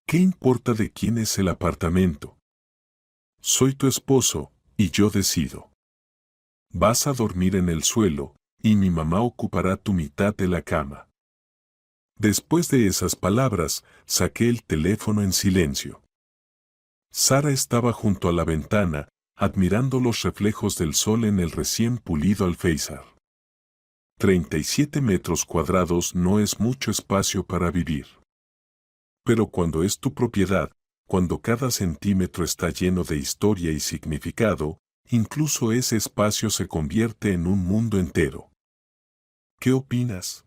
¿Qué importa de quién es el apartamento? Soy tu esposo, y yo decido. Vas a dormir en el suelo, y mi mamá ocupará tu mitad de la cama. Después de esas palabras, saqué el teléfono en silencio. Sara estaba junto a la ventana, admirando los reflejos del sol en el recién pulido alféizar. 37 metros cuadrados no es mucho espacio para vivir. Pero cuando es tu propiedad, cuando cada centímetro está lleno de historia y significado, incluso ese espacio se convierte en un mundo entero. ¿Qué opinas?,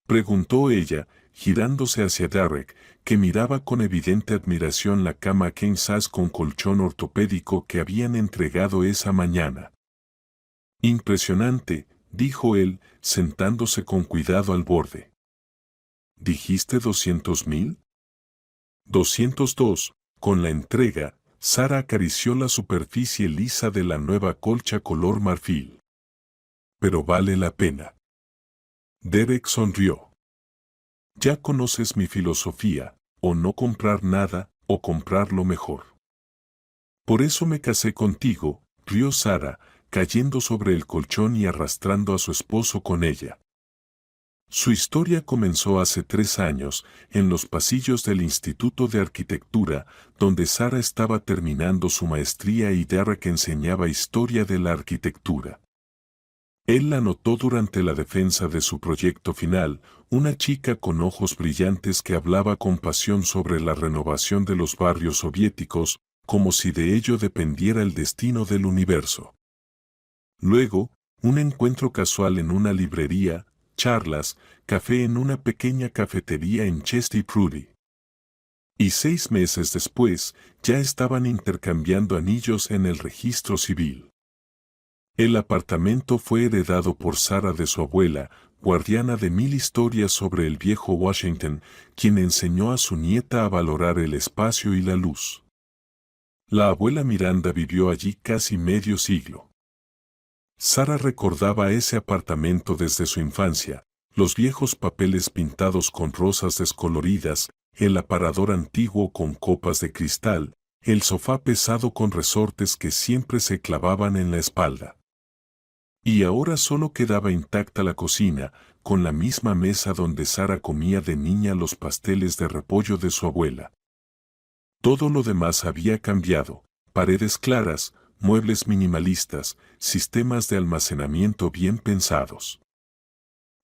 preguntó ella, girándose hacia Derek, que miraba con evidente admiración la cama king size con colchón ortopédico que habían entregado esa mañana. Impresionante, dijo él, sentándose con cuidado al borde. ¿Dijiste 200,000? 202, con la entrega, Sara acarició la superficie lisa de la nueva colcha color marfil. Pero vale la pena. Derek sonrió. Ya conoces mi filosofía, o no comprar nada, o comprar lo mejor. Por eso me casé contigo, rió Sara, cayendo sobre el colchón y arrastrando a su esposo con ella. Su historia comenzó hace 3 años, en los pasillos del Instituto de Arquitectura, donde Sara estaba terminando su maestría y Derek enseñaba historia de la arquitectura. Él la notó durante la defensa de su proyecto final, una chica con ojos brillantes que hablaba con pasión sobre la renovación de los barrios soviéticos, como si de ello dependiera el destino del universo. Luego, un encuentro casual en una librería, charlas, café en una pequeña cafetería en Chesty Prudy. Y 6 meses después, ya estaban intercambiando anillos en el registro civil. El apartamento fue heredado por Sara de su abuela, guardiana de 1000 historias sobre el viejo Washington, quien enseñó a su nieta a valorar el espacio y la luz. La abuela Miranda vivió allí casi medio siglo. Sara recordaba ese apartamento desde su infancia, los viejos papeles pintados con rosas descoloridas, el aparador antiguo con copas de cristal, el sofá pesado con resortes que siempre se clavaban en la espalda. Y ahora solo quedaba intacta la cocina, con la misma mesa donde Sara comía de niña los pasteles de repollo de su abuela. Todo lo demás había cambiado, paredes claras, muebles minimalistas, sistemas de almacenamiento bien pensados.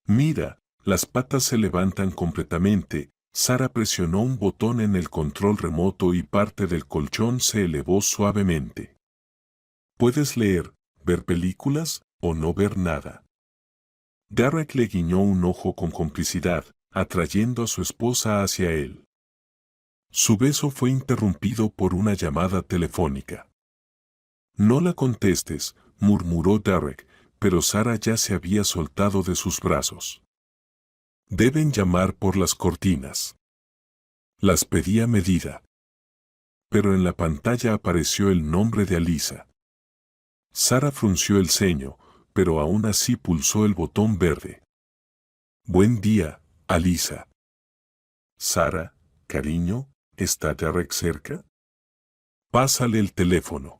Mira, las patas se levantan completamente. Sara presionó un botón en el control remoto y parte del colchón se elevó suavemente. ¿Puedes leer, ver películas, o no ver nada? Derek le guiñó un ojo con complicidad, atrayendo a su esposa hacia él. Su beso fue interrumpido por una llamada telefónica. No la contestes, murmuró Derek, pero Sara ya se había soltado de sus brazos. Deben llamar por las cortinas. Las pedí a medida. Pero en la pantalla apareció el nombre de Alisa. Sara frunció el ceño, pero aún así pulsó el botón verde. Buen día, Alisa. Sara, cariño, ¿está Derek cerca? Pásale el teléfono.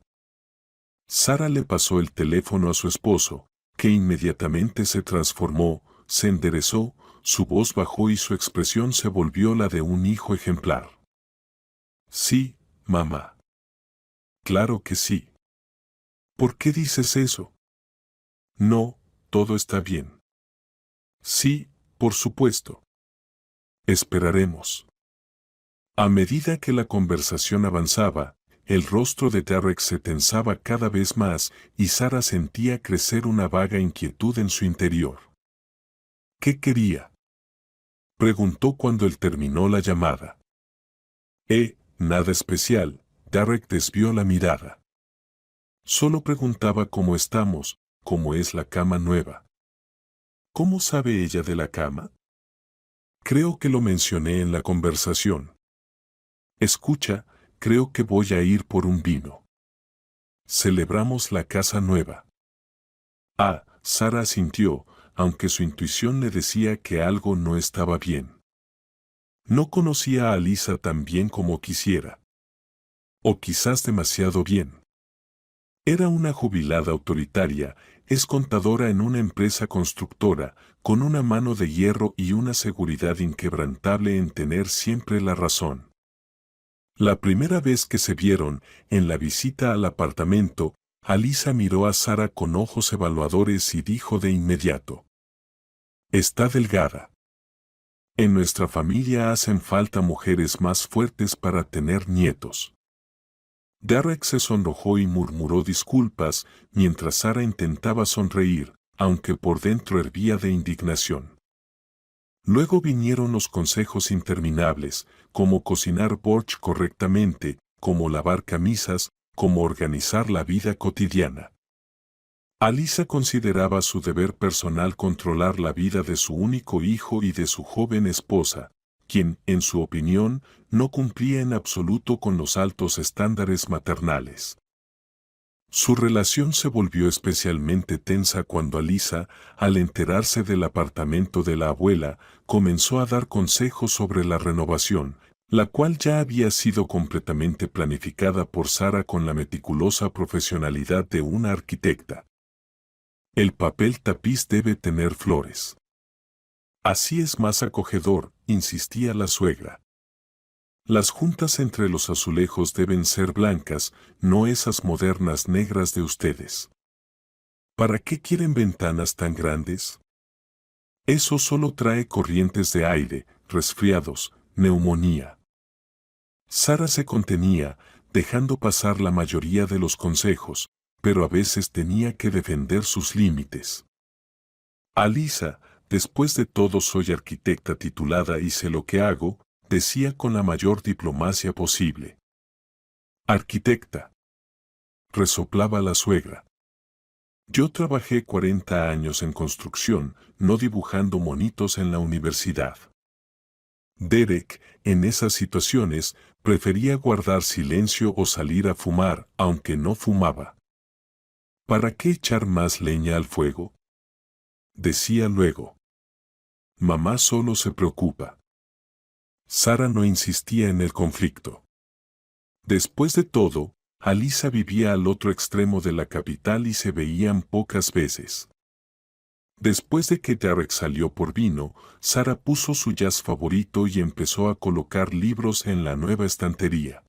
Sara le pasó el teléfono a su esposo, que inmediatamente se transformó, se enderezó, su voz bajó y su expresión se volvió la de un hijo ejemplar. Sí, mamá. Claro que sí. ¿Por qué dices eso? No, todo está bien. Sí, por supuesto. Esperaremos. A medida que la conversación avanzaba, el rostro de Derek se tensaba cada vez más y Sara sentía crecer una vaga inquietud en su interior. ¿Qué quería?, preguntó cuando él terminó la llamada. Nada especial, Derek desvió la mirada. Solo preguntaba cómo estamos, cómo es la cama nueva. ¿Cómo sabe ella de la cama? Creo que lo mencioné en la conversación. Escucha, creo que voy a ir por un vino. Celebramos la casa nueva. Sara asintió, aunque su intuición le decía que algo no estaba bien. No conocía a Lisa tan bien como quisiera. O quizás demasiado bien. Era una jubilada autoritaria, es contadora en una empresa constructora, con una mano de hierro y una seguridad inquebrantable en tener siempre la razón. La primera vez que se vieron, en la visita al apartamento, Alisa miró a Sara con ojos evaluadores y dijo de inmediato: «Está delgada. En nuestra familia hacen falta mujeres más fuertes para tener nietos». Derek se sonrojó y murmuró disculpas, mientras Sara intentaba sonreír, aunque por dentro hervía de indignación. Luego vinieron los consejos interminables, cómo cocinar borsch correctamente, cómo lavar camisas, cómo organizar la vida cotidiana. Alisa consideraba su deber personal controlar la vida de su único hijo y de su joven esposa, quien, en su opinión, no cumplía en absoluto con los altos estándares maternales. Su relación se volvió especialmente tensa cuando Alisa, al enterarse del apartamento de la abuela, comenzó a dar consejos sobre la renovación, la cual ya había sido completamente planificada por Sara con la meticulosa profesionalidad de una arquitecta. El papel tapiz debe tener flores. Así es más acogedor, insistía la suegra. Las juntas entre los azulejos deben ser blancas, no esas modernas negras de ustedes. ¿Para qué quieren ventanas tan grandes? Eso solo trae corrientes de aire, resfriados, neumonía. Sara se contenía, dejando pasar la mayoría de los consejos, pero a veces tenía que defender sus límites. Alisa, después de todo soy arquitecta titulada y sé lo que hago, decía con la mayor diplomacia posible. Arquitecta, resoplaba la suegra. Yo trabajé 40 años en construcción, no dibujando monitos en la universidad. Derek, en esas situaciones, prefería guardar silencio o salir a fumar, aunque no fumaba. ¿Para qué echar más leña al fuego?, decía luego. Mamá solo se preocupa. Sara no insistía en el conflicto. Después de todo, Alisa vivía al otro extremo de la capital y se veían pocas veces. Después de que Derek salió por vino, Sara puso su jazz favorito y empezó a colocar libros en la nueva estantería.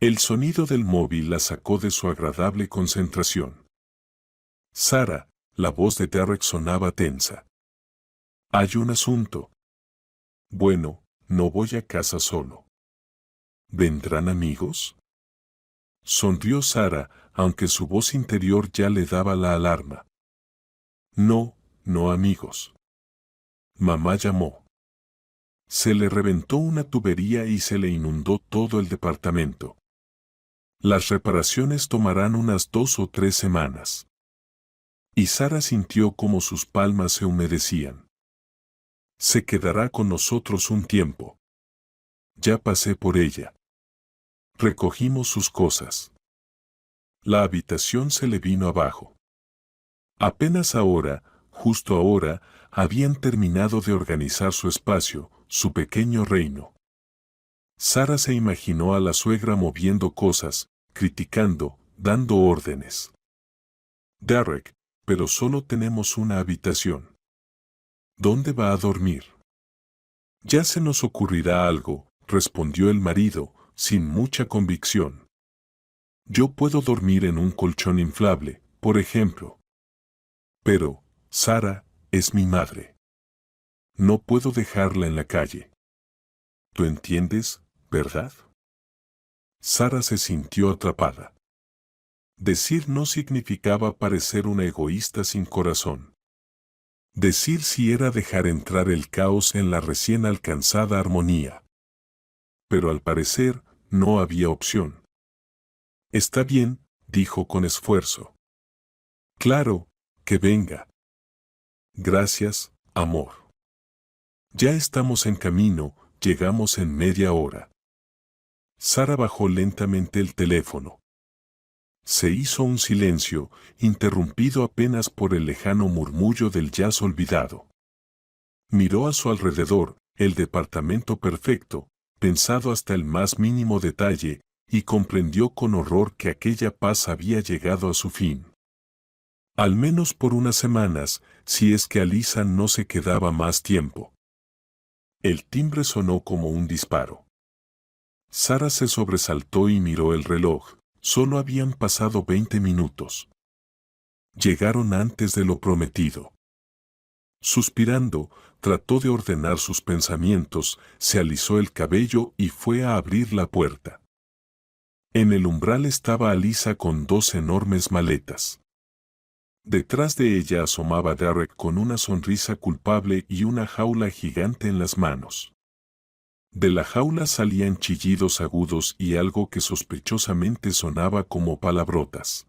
El sonido del móvil la sacó de su agradable concentración. Sara, la voz de Derek sonaba tensa. Hay un asunto. Bueno, no voy a casa solo. ¿Vendrán amigos? Sonrió Sara, aunque su voz interior ya le daba la alarma. No, no amigos. Mamá llamó. Se le reventó una tubería y se le inundó todo el departamento. Las reparaciones tomarán unas 2 o 3 semanas. Y Sara sintió como sus palmas se humedecían. Se quedará con nosotros un tiempo. Ya pasé por ella. Recogimos sus cosas. La habitación se le vino abajo. Apenas ahora, justo ahora, habían terminado de organizar su espacio, su pequeño reino. Sara se imaginó a la suegra moviendo cosas, criticando, dando órdenes. Derek, pero solo tenemos una habitación. ¿Dónde va a dormir? Ya se nos ocurrirá algo, respondió el marido, sin mucha convicción. Yo puedo dormir en un colchón inflable, por ejemplo. Pero, Sara, es mi madre. No puedo dejarla en la calle. ¿Tú entiendes, verdad? Sara se sintió atrapada. Decir no significaba parecer una egoísta sin corazón. Decir sí era dejar entrar el caos en la recién alcanzada armonía. Pero al parecer, no había opción. Está bien, dijo con esfuerzo. Claro, que venga. Gracias, amor. Ya estamos en camino, llegamos en media hora. Sara bajó lentamente el teléfono. Se hizo un silencio, interrumpido apenas por el lejano murmullo del jazz olvidado. Miró a su alrededor, el departamento perfecto, pensado hasta el más mínimo detalle, y comprendió con horror que aquella paz había llegado a su fin. Al menos por unas semanas, si es que Alisa no se quedaba más tiempo. El timbre sonó como un disparo. Sara se sobresaltó y miró el reloj. Solo habían pasado 20 minutos. Llegaron antes de lo prometido. Suspirando, trató de ordenar sus pensamientos, se alisó el cabello y fue a abrir la puerta. En el umbral estaba Alisa con 2 enormes maletas. Detrás de ella asomaba Derek con una sonrisa culpable y una jaula gigante en las manos. De la jaula salían chillidos agudos y algo que sospechosamente sonaba como palabrotas.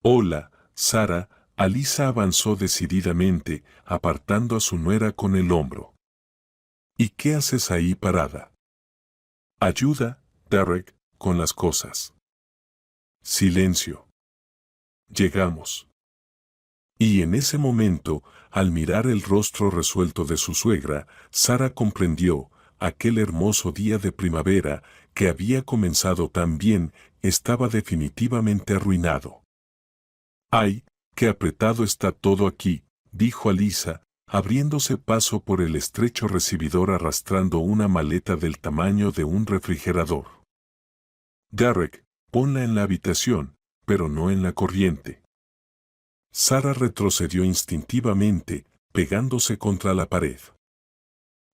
«Hola, Sara», Alisa avanzó decididamente, apartando a su nuera con el hombro. «¿Y qué haces ahí parada? Ayuda, Derek, con las cosas». Silencio. Llegamos. Y en ese momento, al mirar el rostro resuelto de su suegra, Sara comprendió, aquel hermoso día de primavera, que había comenzado tan bien, estaba definitivamente arruinado. «¡Ay, qué apretado está todo aquí!», dijo Alisa, abriéndose paso por el estrecho recibidor arrastrando una maleta del tamaño de un refrigerador. «Derek, ponla en la habitación, pero no en la corriente». Sara retrocedió instintivamente, pegándose contra la pared.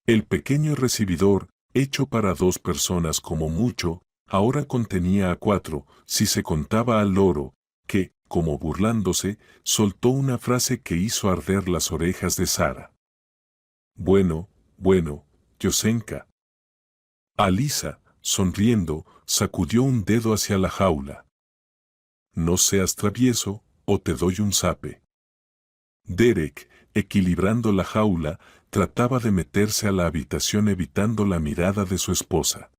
El pequeño recibidor, hecho para 2 personas como mucho, ahora contenía a 4, si se contaba al loro, que, como burlándose, soltó una frase que hizo arder las orejas de Sara. «Bueno, Yosenka». Alisa, sonriendo, sacudió un dedo hacia la jaula. «No seas travieso, o te doy un zape». Derek, equilibrando la jaula, trataba de meterse a la habitación evitando la mirada de su esposa.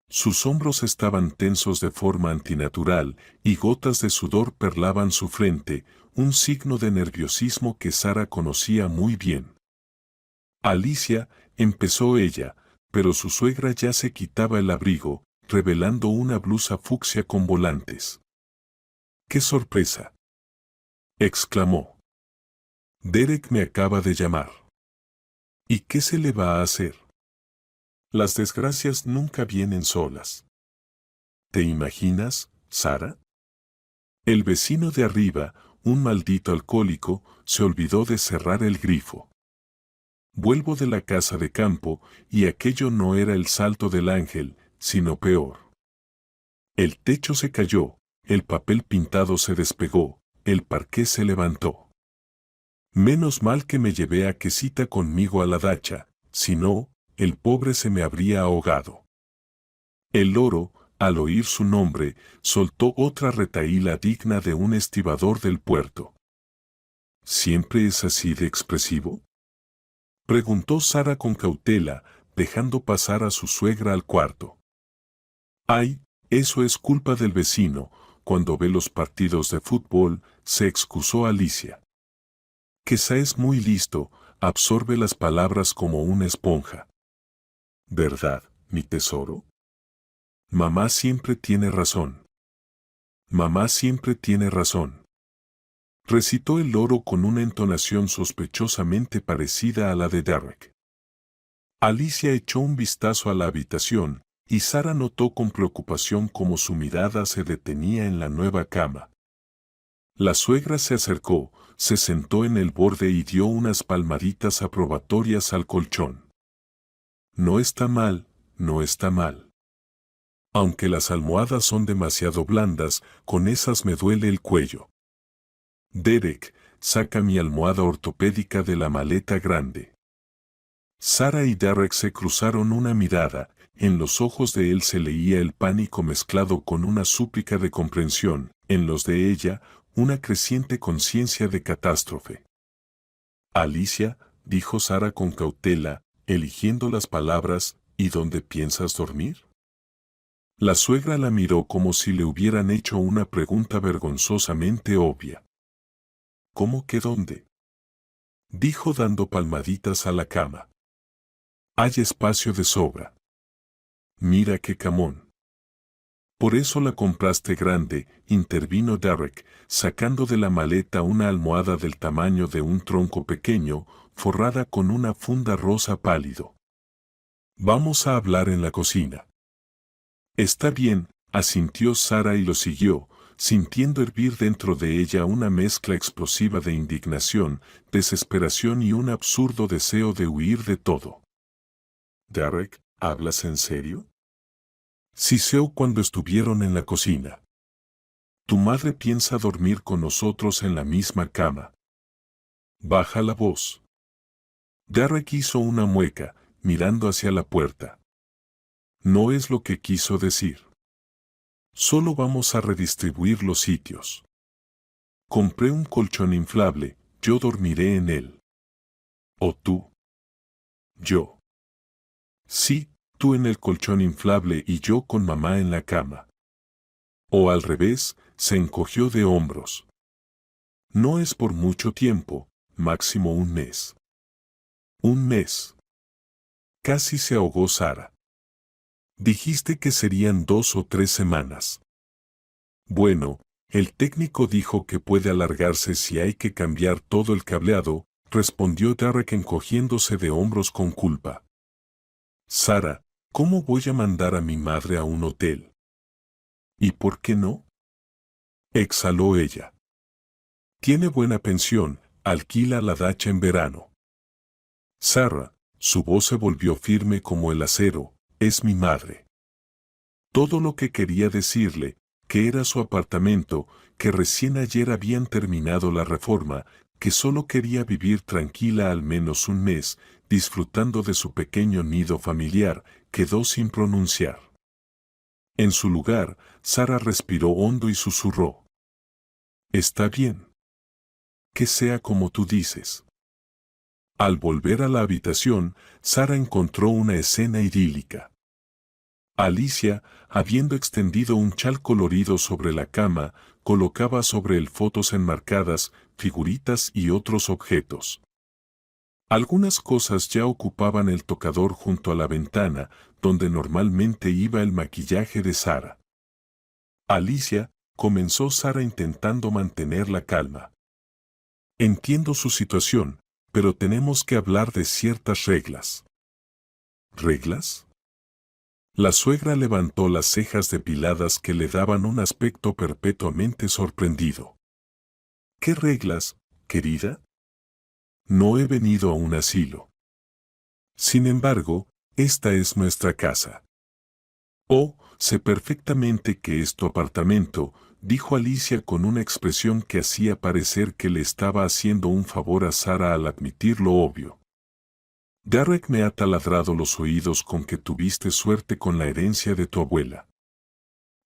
Sus hombros estaban tensos de forma antinatural y gotas de sudor perlaban su frente, un signo de nerviosismo que Sara conocía muy bien. «Alicia», empezó ella, pero su suegra ya se quitaba el abrigo, revelando una blusa fucsia con volantes. «¡Qué sorpresa!», exclamó. «Derek me acaba de llamar». «¿Y qué se le va a hacer? Las desgracias nunca vienen solas». «¿Te imaginas, Sara? El vecino de arriba, un maldito alcohólico, se olvidó de cerrar el grifo. Vuelvo de la casa de campo, y aquello no era el salto del ángel, sino peor. El techo se cayó, el papel pintado se despegó, el parqué se levantó. Menos mal que me llevé a Quesita conmigo a la dacha, si no, el pobre se me habría ahogado». El loro, al oír su nombre, soltó otra retahíla digna de un estibador del puerto. «¿Siempre es así de expresivo?», preguntó Sara con cautela, dejando pasar a su suegra al cuarto. «Ay, eso es culpa del vecino, cuando ve los partidos de fútbol», se excusó Alicia. «Quizá es muy listo, absorbe las palabras como una esponja». «¿Verdad, mi tesoro? Mamá siempre tiene razón. Mamá siempre tiene razón», recitó el loro con una entonación sospechosamente parecida a la de Derek. Alicia echó un vistazo a la habitación, y Sara notó con preocupación cómo su mirada se detenía en la nueva cama. La suegra se acercó, se sentó en el borde y dio unas palmaditas aprobatorias al colchón. «No está mal, no está mal. Aunque las almohadas son demasiado blandas, con esas me duele el cuello. Derek, saca mi almohada ortopédica de la maleta grande». Sara y Derek se cruzaron una mirada, en los ojos de él se leía el pánico mezclado con una súplica de comprensión, en los de ella, una creciente conciencia de catástrofe. «Alicia», dijo Sara con cautela, eligiendo las palabras, «¿y dónde piensas dormir?». La suegra la miró como si le hubieran hecho una pregunta vergonzosamente obvia. «¿Cómo que dónde?», dijo dando palmaditas a la cama. Hay espacio de sobra. Mira qué camón. Por eso la compraste grande, intervino Derek, sacando de la maleta una almohada del tamaño de un tronco pequeño, forrada con una funda rosa pálido. Vamos a hablar en la cocina. Está bien, asintió Sara y lo siguió, sintiendo hervir dentro de ella una mezcla explosiva de indignación, desesperación y un absurdo deseo de huir de todo. Derek, ¿hablas en serio? Siseó cuando estuvieron en la cocina. Tu madre piensa dormir con nosotros en la misma cama. Baja la voz. Derek hizo una mueca, mirando hacia la puerta. No es lo que quiso decir. Solo vamos a redistribuir los sitios. Compré un colchón inflable, yo dormiré en él. ¿O tú? Yo. Sí, tú en el colchón inflable y yo con mamá en la cama. O al revés, se encogió de hombros. No es por mucho tiempo, máximo un mes. Un mes. Casi se ahogó Sara. Dijiste que serían 2 o 3 semanas. Bueno, el técnico dijo que puede alargarse si hay que cambiar todo el cableado, respondió Derek encogiéndose de hombros con culpa. Sara, ¿cómo voy a mandar a mi madre a un hotel? ¿Y por qué no? Exhaló ella. Tiene buena pensión, alquila la dacha en verano. Sara, su voz se volvió firme como el acero, es mi madre. Todo lo que quería decirle, que era su apartamento, que recién ayer habían terminado la reforma, que solo quería vivir tranquila al menos un mes, disfrutando de su pequeño nido familiar, quedó sin pronunciar. En su lugar, Sara respiró hondo y susurró. Está bien. Que sea como tú dices. Al volver a la habitación, Sara encontró una escena idílica. Alicia, habiendo extendido un chal colorido sobre la cama, colocaba sobre él fotos enmarcadas, figuritas y otros objetos. Algunas cosas ya ocupaban el tocador junto a la ventana, donde normalmente iba el maquillaje de Sara. Alicia, comenzó Sara intentando mantener la calma. Entiendo su situación, pero tenemos que hablar de ciertas reglas. ¿Reglas? La suegra levantó las cejas depiladas que le daban un aspecto perpetuamente sorprendido. ¿Qué reglas, querida? No he venido a un asilo. Sin embargo, esta es nuestra casa. Oh, sé perfectamente que es tu apartamento, dijo Alicia con una expresión que hacía parecer que le estaba haciendo un favor a Sara al admitir lo obvio. Derek me ha taladrado los oídos con que tuviste suerte con la herencia de tu abuela.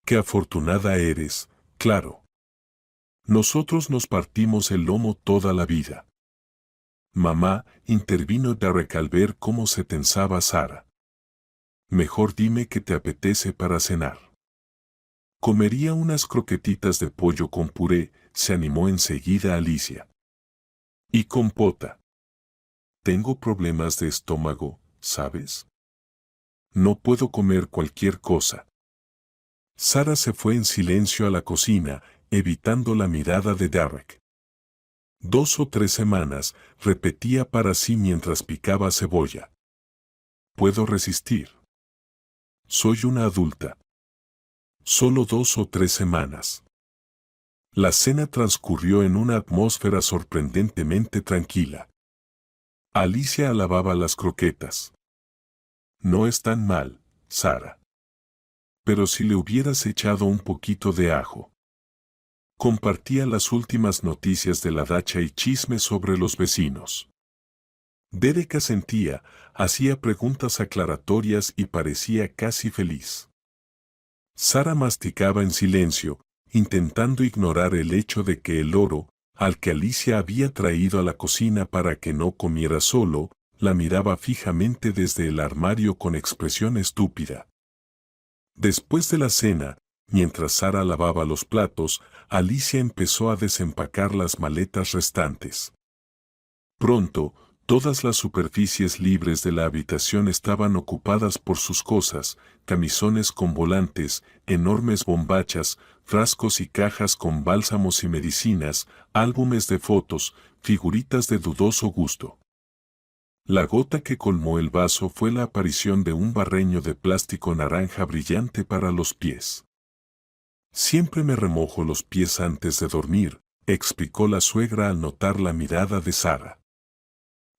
Qué afortunada eres, claro. Nosotros nos partimos el lomo toda la vida. Mamá, intervino Derek al ver cómo se tensaba Sara. Mejor dime qué te apetece para cenar. Comería unas croquetitas de pollo con puré, se animó enseguida Alicia. Y compota. Tengo problemas de estómago, ¿sabes? No puedo comer cualquier cosa. Sara se fue en silencio a la cocina, evitando la mirada de Derek. 2 o 3 semanas, repetía para sí mientras picaba cebolla. Puedo resistir. Soy una adulta. Solo 2 o 3 semanas. La cena transcurrió en una atmósfera sorprendentemente tranquila. Alicia alababa las croquetas. No están mal, Sara. Pero si le hubieras echado un poquito de ajo. Compartía las últimas noticias de la dacha y chismes sobre los vecinos. Derek asentía, hacía preguntas aclaratorias y parecía casi feliz. Sara masticaba en silencio, intentando ignorar el hecho de que el loro, al que Alicia había traído a la cocina para que no comiera solo, la miraba fijamente desde el armario con expresión estúpida. Después de la cena, mientras Sara lavaba los platos, Alicia empezó a desempacar las maletas restantes. Pronto, Todas las superficies libres de la habitación estaban ocupadas por sus cosas, camisones con volantes, enormes bombachas, frascos y cajas con bálsamos y medicinas, álbumes de fotos, figuritas de dudoso gusto. La gota que colmó el vaso fue la aparición de un barreño de plástico naranja brillante para los pies. Siempre me remojo los pies antes de dormir, explicó la suegra al notar la mirada de Sara.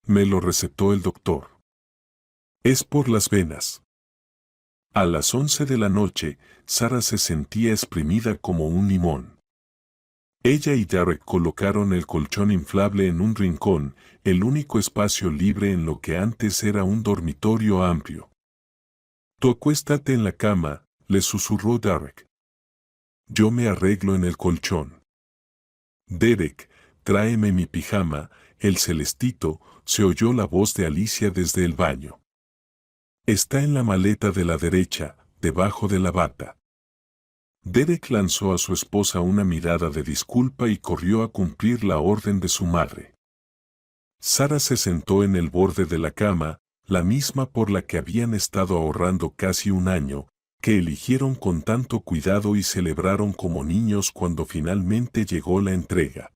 Me lo recetó el doctor. Es por las venas. A las 11 de la noche, Sara se sentía exprimida como un limón. Ella y Derek colocaron el colchón inflable en un rincón, el único espacio libre en lo que antes era un dormitorio amplio. Tú acuéstate en la cama, le susurró Derek. Yo me arreglo en el colchón. Derek, tráeme mi pijama, el celestito, se oyó la voz de Alicia desde el baño. Está en la maleta de la derecha, debajo de la bata. Derek lanzó a su esposa una mirada de disculpa y corrió a cumplir la orden de su madre. Sara se sentó en el borde de la cama, la misma por la que habían estado ahorrando casi un año, que eligieron con tanto cuidado y celebraron como niños cuando finalmente llegó la entrega.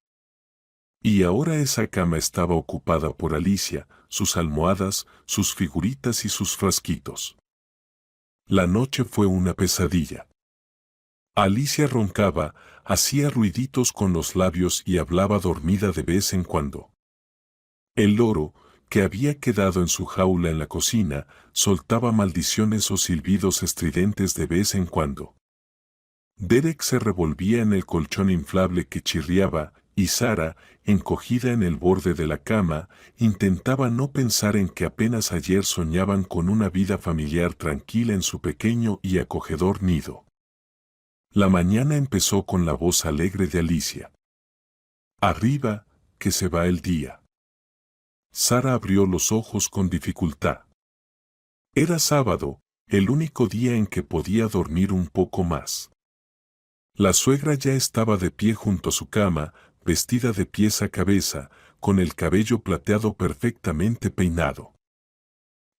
Y ahora esa cama estaba ocupada por Alicia, sus almohadas, sus figuritas y sus frasquitos. La noche fue una pesadilla. Alicia roncaba, hacía ruiditos con los labios y hablaba dormida de vez en cuando. El loro, que había quedado en su jaula en la cocina, soltaba maldiciones o silbidos estridentes de vez en cuando. Derek se revolvía en el colchón inflable que chirriaba, y Sara, encogida en el borde de la cama, intentaba no pensar en que apenas ayer soñaban con una vida familiar tranquila en su pequeño y acogedor nido. La mañana empezó con la voz alegre de Alicia. Arriba, que se va el día. Sara abrió los ojos con dificultad. Era sábado, el único día en que podía dormir un poco más. La suegra ya estaba de pie junto a su cama, vestida de pies a cabeza, con el cabello plateado perfectamente peinado.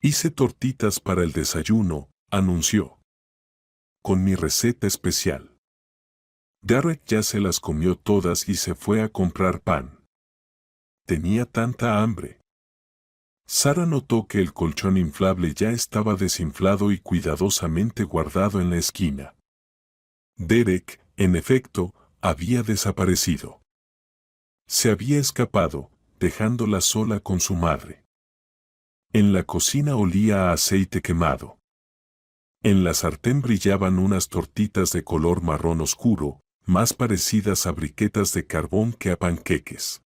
Hice tortitas para el desayuno, anunció. Con mi receta especial. Derek ya se las comió todas y se fue a comprar pan. Tenía tanta hambre. Sara notó que el colchón inflable ya estaba desinflado y cuidadosamente guardado en la esquina. Derek, en efecto, había desaparecido. Se había escapado, dejándola sola con su madre. En la cocina olía a aceite quemado. En la sartén brillaban unas tortitas de color marrón oscuro, más parecidas a briquetas de carbón que a panqueques.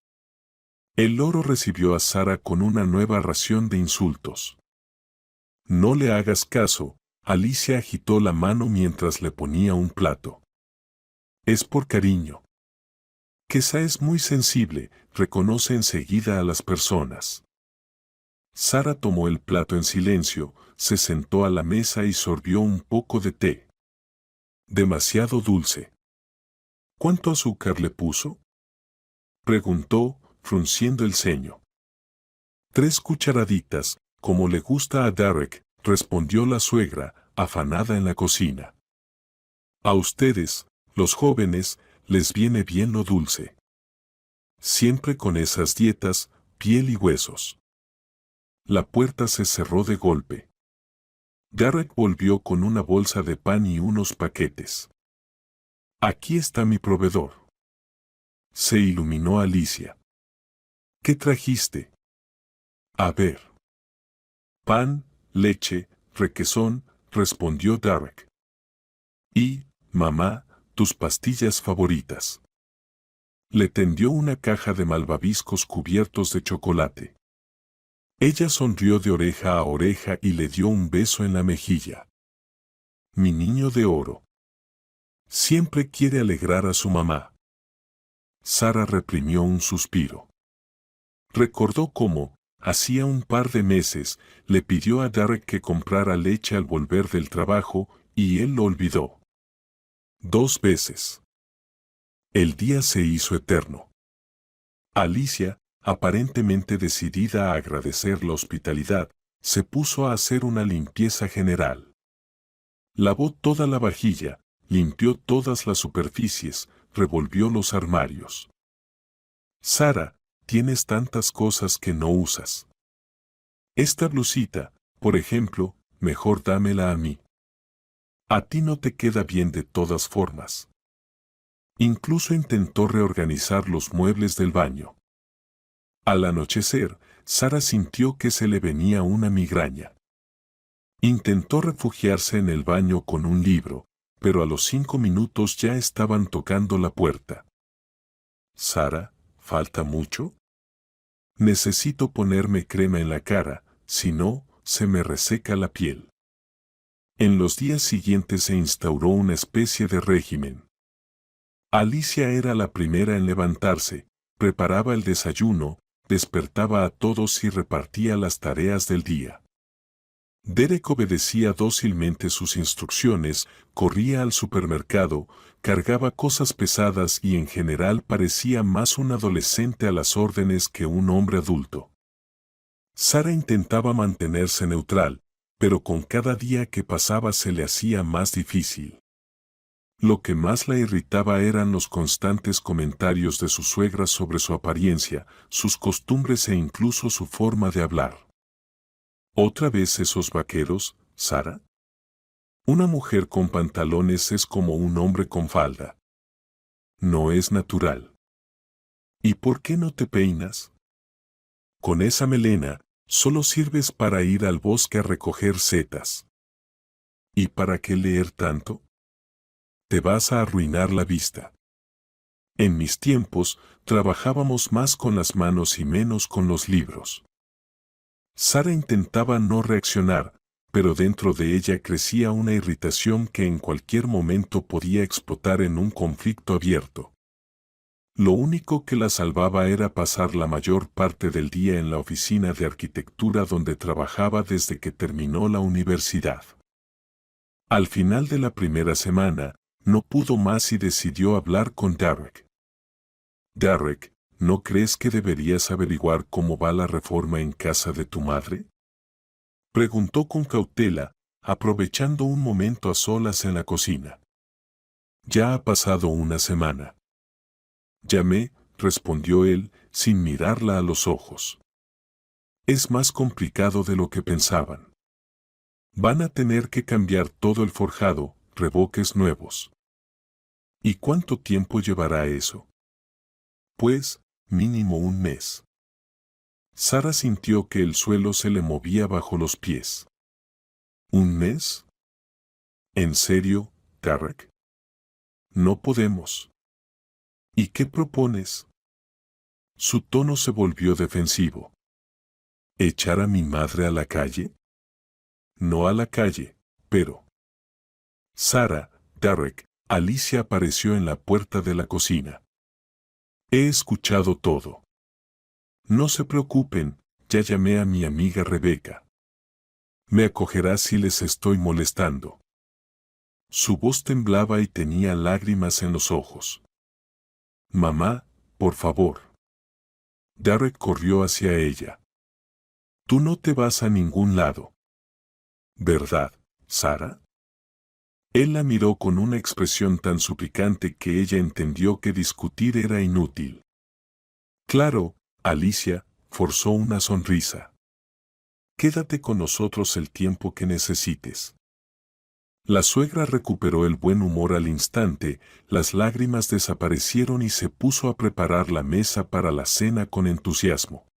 El loro recibió a Sara con una nueva ración de insultos. No le hagas caso, Alicia agitó la mano mientras le ponía un plato. Es por cariño. Quizá es muy sensible, reconoce enseguida a las personas. Sara tomó el plato en silencio, se sentó a la mesa y sorbió un poco de té. Demasiado dulce. ¿Cuánto azúcar le puso? Preguntó, frunciendo el ceño. 3 cucharaditas, como le gusta a Derek, respondió la suegra, afanada en la cocina. A ustedes, los jóvenes, les viene bien lo dulce. Siempre con esas dietas, piel y huesos. La puerta se cerró de golpe. Derek volvió con una bolsa de pan y unos paquetes. Aquí está mi proveedor. Se iluminó Alicia. ¿Qué trajiste? A ver. Pan, leche, requesón, respondió Derek. Y, mamá, tus pastillas favoritas. Le tendió una caja de malvaviscos cubiertos de chocolate. Ella sonrió de oreja a oreja y le dio un beso en la mejilla. Mi niño de oro. Siempre quiere alegrar a su mamá. Sara reprimió un suspiro. Recordó cómo, hacía un par de meses, le pidió a Derek que comprara leche al volver del trabajo, y él lo olvidó. 2 veces. El día se hizo eterno. Alicia, aparentemente decidida a agradecer la hospitalidad, se puso a hacer una limpieza general. Lavó toda la vajilla, limpió todas las superficies, revolvió los armarios. Sara, tienes tantas cosas que no usas. Esta blusita, por ejemplo, mejor dámela a mí. A ti no te queda bien de todas formas. Incluso intentó reorganizar los muebles del baño. Al anochecer, Sara sintió que se le venía una migraña. Intentó refugiarse en el baño con un libro, pero a los 5 minutos ya estaban tocando la puerta. Sara, ¿falta mucho? Necesito ponerme crema en la cara, si no, se me reseca la piel. En los días siguientes se instauró una especie de régimen. Alicia era la primera en levantarse, preparaba el desayuno, despertaba a todos y repartía las tareas del día. Derek obedecía dócilmente sus instrucciones, corría al supermercado, cargaba cosas pesadas y en general parecía más un adolescente a las órdenes que un hombre adulto. Sara intentaba mantenerse neutral, pero con cada día que pasaba se le hacía más difícil. Lo que más la irritaba eran los constantes comentarios de su suegra sobre su apariencia, sus costumbres e incluso su forma de hablar. ¿Otra vez esos vaqueros, Sara? Una mujer con pantalones es como un hombre con falda. No es natural. ¿Y por qué no te peinas? Con esa melena, solo sirves para ir al bosque a recoger setas. ¿Y para qué leer tanto? Te vas a arruinar la vista. En mis tiempos, trabajábamos más con las manos y menos con los libros. Sara intentaba no reaccionar, pero dentro de ella crecía una irritación que en cualquier momento podía explotar en un conflicto abierto. Lo único que la salvaba era pasar la mayor parte del día en la oficina de arquitectura donde trabajaba desde que terminó la universidad. Al final de la primera semana, no pudo más y decidió hablar con Derek. Derek, ¿no crees que deberías averiguar cómo va la reforma en casa de tu madre? Preguntó con cautela, aprovechando un momento a solas en la cocina. Ya ha pasado una semana. Llamé, respondió él, sin mirarla a los ojos. Es más complicado de lo que pensaban. Van a tener que cambiar todo el forjado, revoques nuevos. ¿Y cuánto tiempo llevará eso? Pues, mínimo un mes. Sara sintió que el suelo se le movía bajo los pies. ¿Un mes? ¿En serio, Derek? No podemos. ¿Y qué propones? Su tono se volvió defensivo. ¿Echar a mi madre a la calle? No a la calle, pero... Sara, Derek, Alicia apareció en la puerta de la cocina. He escuchado todo. No se preocupen, ya llamé a mi amiga Rebeca. Me acogerá si les estoy molestando. Su voz temblaba y tenía lágrimas en los ojos. Mamá, por favor. Derek corrió hacia ella. Tú no te vas a ningún lado. ¿Verdad, Sara? Él la miró con una expresión tan suplicante que ella entendió que discutir era inútil. Claro, Alicia, forzó una sonrisa. Quédate con nosotros el tiempo que necesites. La suegra recuperó el buen humor al instante, las lágrimas desaparecieron y se puso a preparar la mesa para la cena con entusiasmo.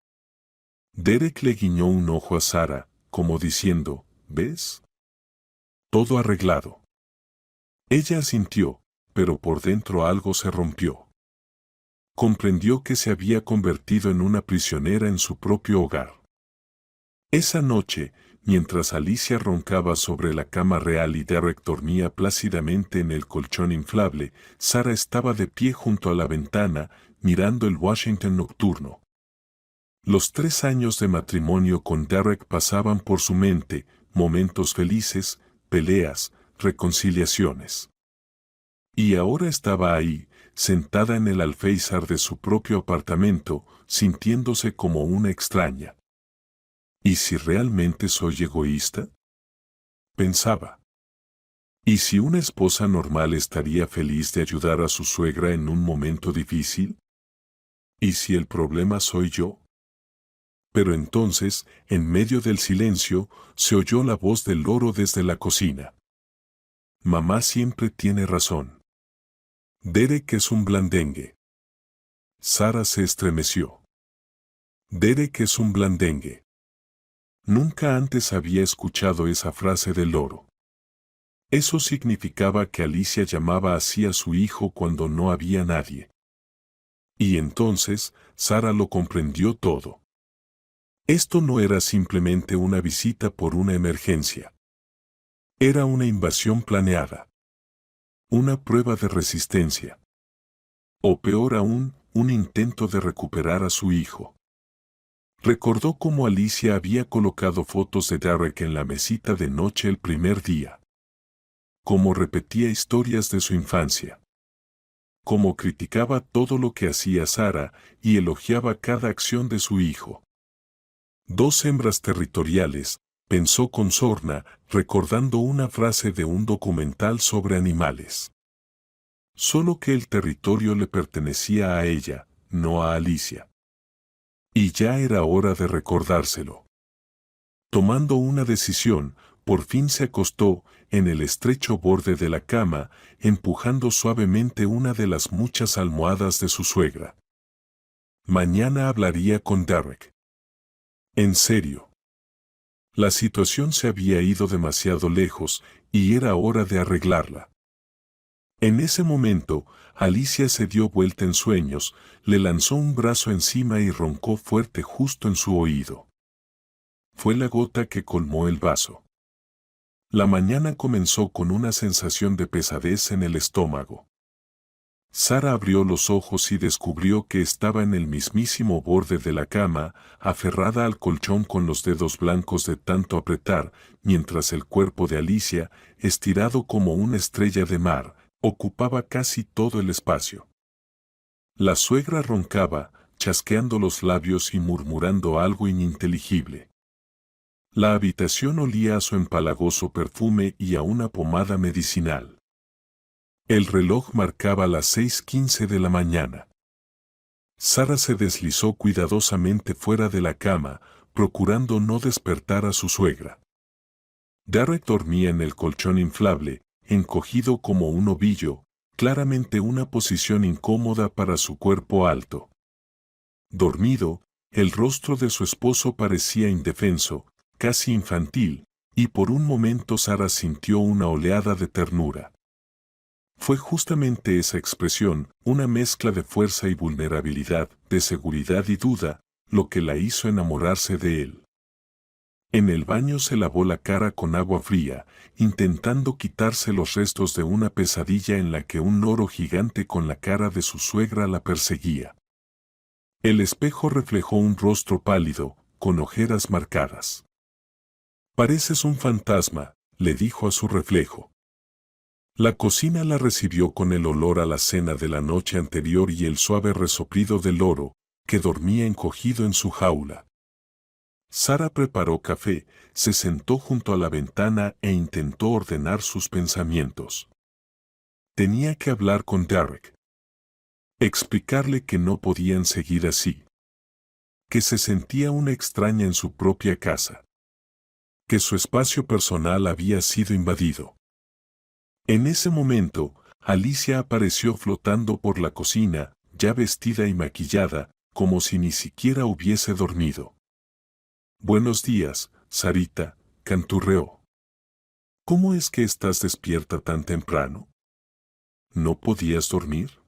Derek le guiñó un ojo a Sara, como diciendo, ¿ves? Todo arreglado. Ella asintió, pero por dentro algo se rompió. Comprendió que se había convertido en una prisionera en su propio hogar. Esa noche, mientras Alicia roncaba sobre la cama real y Derek dormía plácidamente en el colchón inflable, Sara estaba de pie junto a la ventana, mirando el Washington nocturno. Los 3 años de matrimonio con Derek pasaban por su mente, momentos felices, peleas, reconciliaciones. Y ahora estaba ahí, sentada en el alféizar de su propio apartamento, sintiéndose como una extraña. ¿Y si realmente soy egoísta? Pensaba. ¿Y si una esposa normal estaría feliz de ayudar a su suegra en un momento difícil? ¿Y si el problema soy yo? Pero entonces, en medio del silencio, se oyó la voz del loro desde la cocina. Mamá siempre tiene razón. Derek es un blandengue. Sara se estremeció. Derek es un blandengue. Nunca antes había escuchado esa frase del loro. Eso significaba que Alicia llamaba así a su hijo cuando no había nadie. Y entonces, Sara lo comprendió todo. Esto no era simplemente una visita por una emergencia. Era una invasión planeada. Una prueba de resistencia. O peor aún, un intento de recuperar a su hijo. Recordó cómo Alicia había colocado fotos de Derek en la mesita de noche el primer día. Cómo repetía historias de su infancia. Cómo criticaba todo lo que hacía Sara y elogiaba cada acción de su hijo. Dos hembras territoriales, pensó con sorna, recordando una frase de un documental sobre animales. Solo que el territorio le pertenecía a ella, no a Alicia. Y ya era hora de recordárselo. Tomando una decisión, por fin se acostó en el estrecho borde de la cama, empujando suavemente una de las muchas almohadas de su suegra. Mañana hablaría con Derek. En serio. La situación se había ido demasiado lejos y era hora de arreglarla. En ese momento, Alicia se dio vuelta en sueños, le lanzó un brazo encima y roncó fuerte justo en su oído. Fue la gota que colmó el vaso. La mañana comenzó con una sensación de pesadez en el estómago. Sara abrió los ojos y descubrió que estaba en el mismísimo borde de la cama, aferrada al colchón con los dedos blancos de tanto apretar, mientras el cuerpo de Alicia, estirado como una estrella de mar, ocupaba casi todo el espacio. La suegra roncaba, chasqueando los labios y murmurando algo ininteligible. La habitación olía a su empalagoso perfume y a una pomada medicinal. El reloj marcaba las 6:15 de la mañana. Sara se deslizó cuidadosamente fuera de la cama, procurando no despertar a su suegra. Derek dormía en el colchón inflable, encogido como un ovillo, claramente una posición incómoda para su cuerpo alto. Dormido, el rostro de su esposo parecía indefenso, casi infantil, y por un momento Sara sintió una oleada de ternura. Fue justamente esa expresión, una mezcla de fuerza y vulnerabilidad, de seguridad y duda, lo que la hizo enamorarse de él. En el baño se lavó la cara con agua fría, intentando quitarse los restos de una pesadilla en la que un loro gigante con la cara de su suegra la perseguía. El espejo reflejó un rostro pálido, con ojeras marcadas. «Pareces un fantasma», le dijo a su reflejo. La cocina la recibió con el olor a la cena de la noche anterior y el suave resoplido del loro, que dormía encogido en su jaula. Sara preparó café, se sentó junto a la ventana e intentó ordenar sus pensamientos. Tenía que hablar con Derek. Explicarle que no podían seguir así. Que se sentía una extraña en su propia casa. Que su espacio personal había sido invadido. En ese momento, Alicia apareció flotando por la cocina, ya vestida y maquillada, como si ni siquiera hubiese dormido. «Buenos días, Sarita», canturreó. «¿Cómo es que estás despierta tan temprano? ¿No podías dormir?»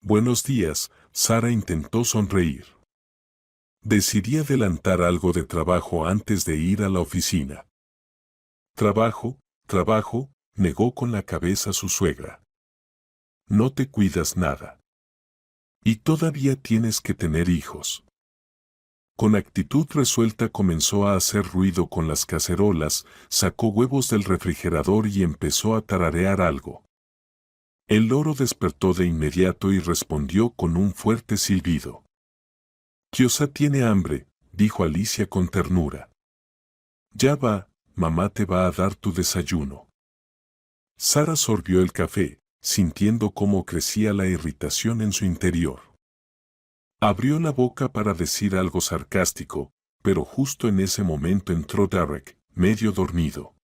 «Buenos días», Sara intentó sonreír. Decidí adelantar algo de trabajo antes de ir a la oficina. «Trabajo, trabajo», negó con la cabeza su suegra. «No te cuidas nada. Y todavía tienes que tener hijos». Con actitud resuelta comenzó a hacer ruido con las cacerolas, sacó huevos del refrigerador y empezó a tararear algo. El loro despertó de inmediato y respondió con un fuerte silbido. Kiosa tiene hambre, dijo Alicia con ternura. Ya va, mamá te va a dar tu desayuno. Sara sorbió el café, sintiendo cómo crecía la irritación en su interior. Abrió la boca para decir algo sarcástico, pero justo en ese momento entró Derek, medio dormido.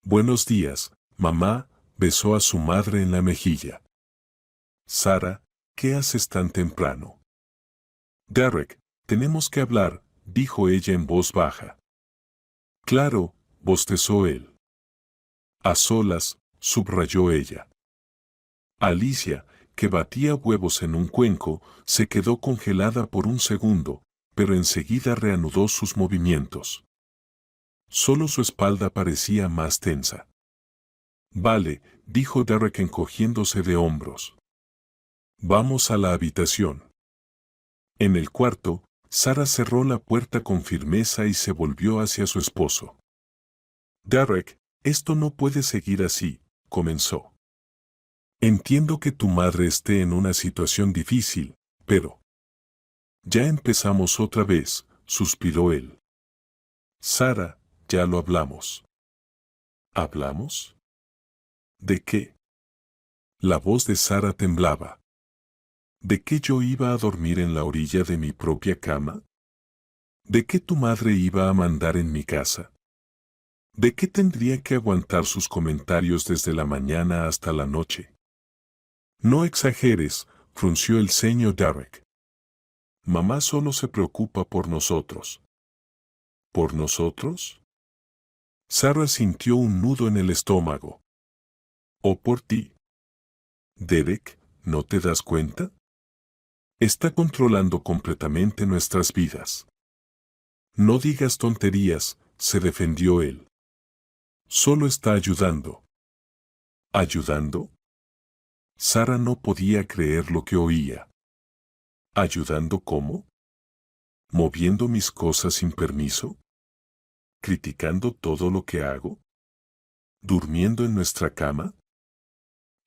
Buenos días, mamá, besó a su madre en la mejilla. Sara, ¿qué haces tan temprano? Derek, tenemos que hablar, dijo ella en voz baja. Claro, bostezó él. A solas, subrayó ella. Alicia, que batía huevos en un cuenco, se quedó congelada por un segundo, pero enseguida reanudó sus movimientos. Solo su espalda parecía más tensa. Vale, dijo Derek encogiéndose de hombros. Vamos a la habitación. En el cuarto, Sara cerró la puerta con firmeza y se volvió hacia su esposo. Derek, esto no puede seguir así, comenzó. Entiendo que tu madre esté en una situación difícil, pero... Ya empezamos otra vez, suspiró él. Sara, ya lo hablamos. ¿Hablamos? ¿De qué? La voz de Sara temblaba. ¿De qué yo iba a dormir en la orilla de mi propia cama? ¿De qué tu madre iba a mandar en mi casa? ¿De qué tendría que aguantar sus comentarios desde la mañana hasta la noche? No exageres, frunció el ceño Derek. Mamá solo se preocupa por nosotros. ¿Por nosotros? Sara sintió un nudo en el estómago. ¿O por ti? Derek, ¿no te das cuenta? Está controlando completamente nuestras vidas. No digas tonterías, se defendió él. Solo está ayudando. ¿Ayudando? Sara no podía creer lo que oía. ¿Ayudando cómo? ¿Moviendo mis cosas sin permiso? ¿Criticando todo lo que hago? ¿Durmiendo en nuestra cama?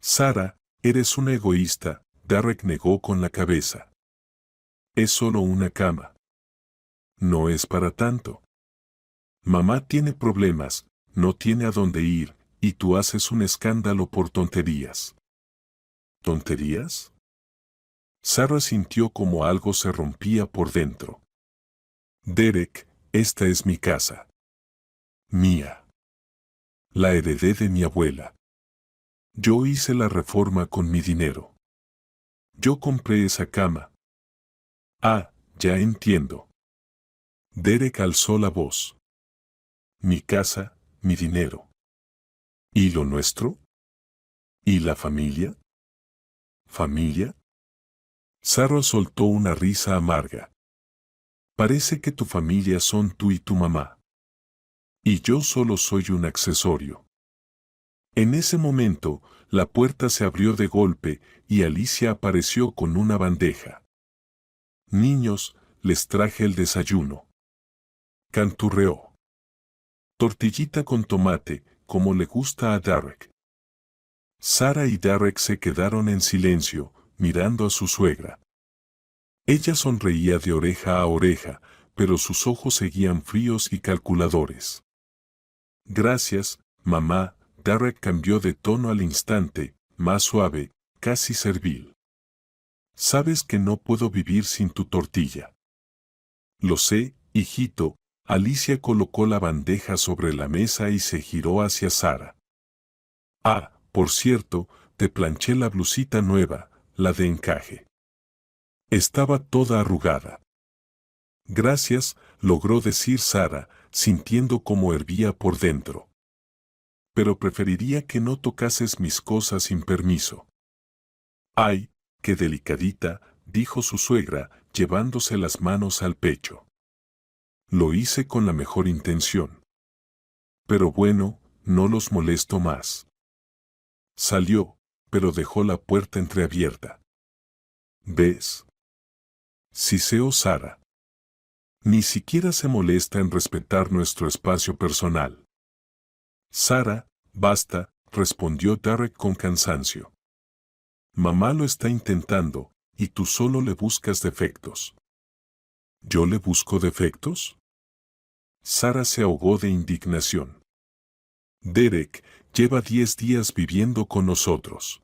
Sara, eres una egoísta, Derek negó con la cabeza. Es solo una cama. No es para tanto. Mamá tiene problemas, no tiene a dónde ir, y tú haces un escándalo por tonterías. ¿Tonterías? Sara sintió como algo se rompía por dentro. Derek, esta es mi casa. Mía. La heredé de mi abuela. Yo hice la reforma con mi dinero. Yo compré esa cama. Ah, ya entiendo. Derek alzó la voz. Mi casa, mi dinero. ¿Y lo nuestro? ¿Y la familia? ¿Familia? Sara soltó una risa amarga. Parece que tu familia son tú y tu mamá. Y yo solo soy un accesorio. En ese momento, la puerta se abrió de golpe y Alicia apareció con una bandeja. Niños, les traje el desayuno. Canturreó. Tortillita con tomate, como le gusta a Derek. Sara y Derek se quedaron en silencio, mirando a su suegra. Ella sonreía de oreja a oreja, pero sus ojos seguían fríos y calculadores. Gracias, mamá. Derek cambió de tono al instante, más suave, casi servil. Sabes que no puedo vivir sin tu tortilla. Lo sé, hijito. Alicia colocó la bandeja sobre la mesa y se giró hacia Sara. Ah, por cierto, te planché la blusita nueva, la de encaje. Estaba toda arrugada. Gracias, logró decir Sara, sintiendo cómo hervía por dentro. Pero preferiría que no tocases mis cosas sin permiso. Ay, qué delicadita, dijo su suegra, llevándose las manos al pecho. Lo hice con la mejor intención. Pero bueno, no los molesto más. Salió, pero dejó la puerta entreabierta. ¿Ves? Siseó Sara. Ni siquiera se molesta en respetar nuestro espacio personal. Sara, basta, respondió Derek con cansancio. Mamá lo está intentando, y tú solo le buscas defectos. ¿Yo le busco defectos? Sara se ahogó de indignación. Derek lleva 10 días viviendo con nosotros.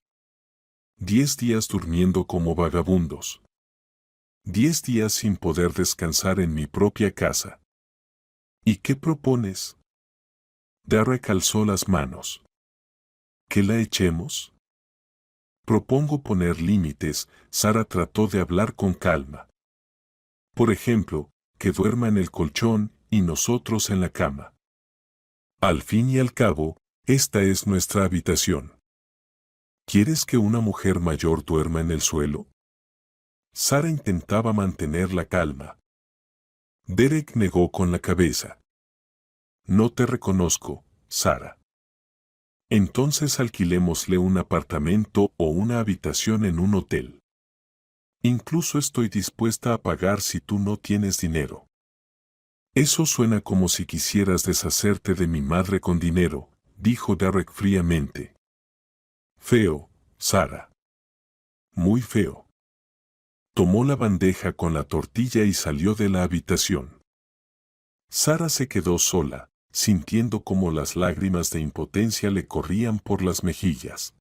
10 días durmiendo como vagabundos. 10 días sin poder descansar en mi propia casa. ¿Y qué propones? Derek alzó las manos. ¿Que la echemos? Propongo poner límites. Sara trató de hablar con calma. Por ejemplo, que duerma en el colchón y nosotros en la cama. Al fin y al cabo, esta es nuestra habitación. ¿Quieres que una mujer mayor duerma en el suelo? Sara intentaba mantener la calma. Derek negó con la cabeza. No te reconozco, Sara. Entonces alquilémosle un apartamento o una habitación en un hotel. Incluso estoy dispuesta a pagar si tú no tienes dinero. Eso suena como si quisieras deshacerte de mi madre con dinero, dijo Derek fríamente. Feo, Sara. Muy feo. Tomó la bandeja con la tortilla y salió de la habitación. Sara se quedó sola, sintiendo como las lágrimas de impotencia le corrían por las mejillas.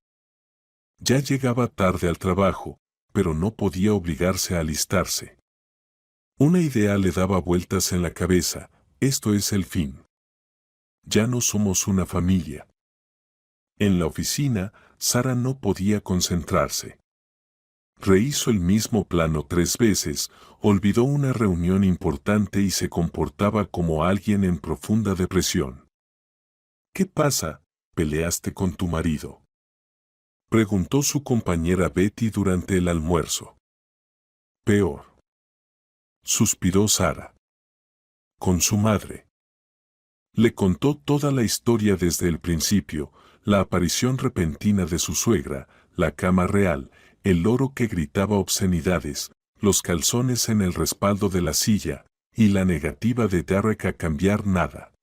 Ya llegaba tarde al trabajo, pero no podía obligarse a alistarse. Una idea le daba vueltas en la cabeza: esto es el fin. Ya no somos una familia. En la oficina, Sara no podía concentrarse. Rehizo el mismo plano 3 veces, olvidó una reunión importante y se comportaba como alguien en profunda depresión. ¿Qué pasa? ¿Peleaste con tu marido?, preguntó su compañera Betty durante el almuerzo. Peor, suspiró Sara. Con su madre. Le contó toda la historia desde el principio: la aparición repentina de su suegra, la cama real, el loro que gritaba obscenidades, los calzones en el respaldo de la silla, y la negativa de Derek a cambiar nada.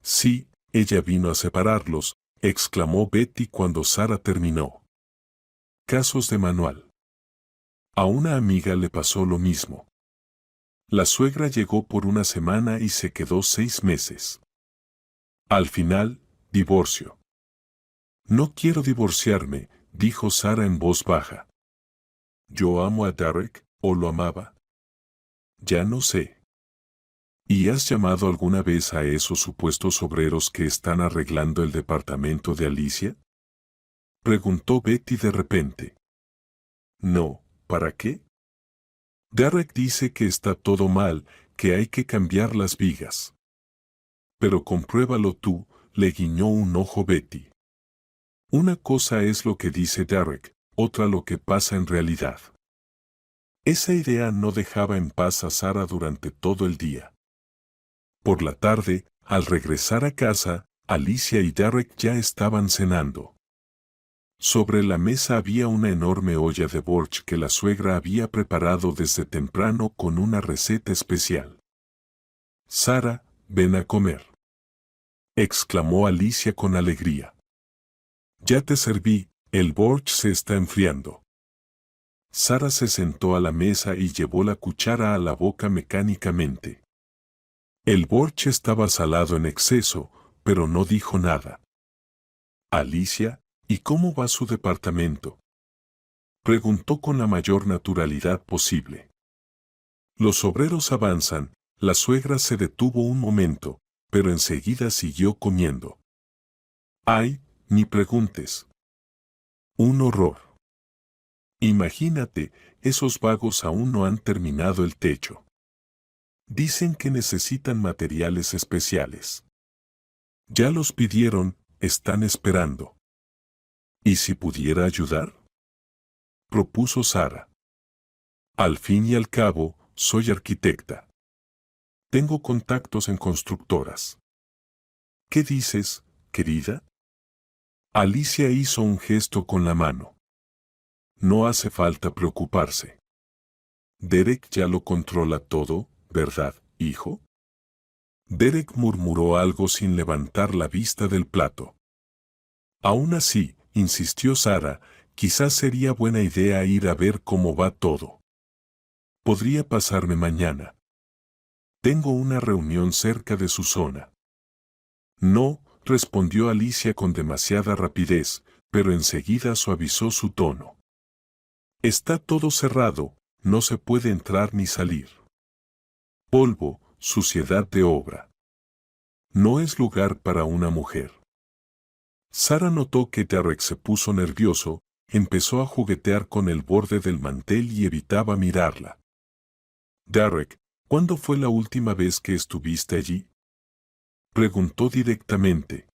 Sí, ella vino a separarlos, exclamó Betty cuando Sara terminó. Casos de manual. A una amiga le pasó lo mismo. La suegra llegó por una semana y se quedó 6 meses. Al final, divorcio. No quiero divorciarme, dijo Sara en voz baja. ¿Yo amo a Derek, o lo amaba? Ya no sé. ¿Y has llamado alguna vez a esos supuestos obreros que están arreglando el departamento de Alicia?, preguntó Betty de repente. No, ¿para qué? Derek dice que está todo mal, que hay que cambiar las vigas. Pero compruébalo tú, le guiñó un ojo Betty. Una cosa es lo que dice Derek, otra lo que pasa en realidad. Esa idea no dejaba en paz a Sara durante todo el día. Por la tarde, al regresar a casa, Alicia y Derek ya estaban cenando. Sobre la mesa había una enorme olla de borsch que la suegra había preparado desde temprano con una receta especial. Sara, ven a comer, exclamó Alicia con alegría. Ya te serví, el borsch se está enfriando. Sara se sentó a la mesa y llevó la cuchara a la boca mecánicamente. El borsch estaba salado en exceso, pero no dijo nada. Alicia, ¿y cómo va su departamento?, preguntó con la mayor naturalidad posible. Los obreros avanzan. La suegra se detuvo un momento, pero enseguida siguió comiendo. Ay, ni preguntes. Un horror. Imagínate, esos vagos aún no han terminado el techo. Dicen que necesitan materiales especiales. Ya los pidieron, están esperando. ¿Y si pudiera ayudar?, propuso Sara. Al fin y al cabo, soy arquitecta. Tengo contactos en constructoras. ¿Qué dices, querida? Alicia hizo un gesto con la mano. No hace falta preocuparse. Derek ya lo controla todo, ¿verdad, hijo? Derek murmuró algo sin levantar la vista del plato. Aún así, insistió Sara, Quizás sería buena idea ir a ver cómo va todo. Podría pasarme mañana. Tengo una reunión cerca de su zona. No, respondió Alicia con demasiada rapidez, pero enseguida suavizó su tono. Está todo cerrado, no se puede entrar ni salir. Polvo, suciedad de obra. No es lugar para una mujer. Sara notó que Derek se puso nervioso, empezó a juguetear con el borde del mantel y evitaba mirarla. Derek, ¿cuándo fue la última vez que estuviste allí? Preguntó directamente.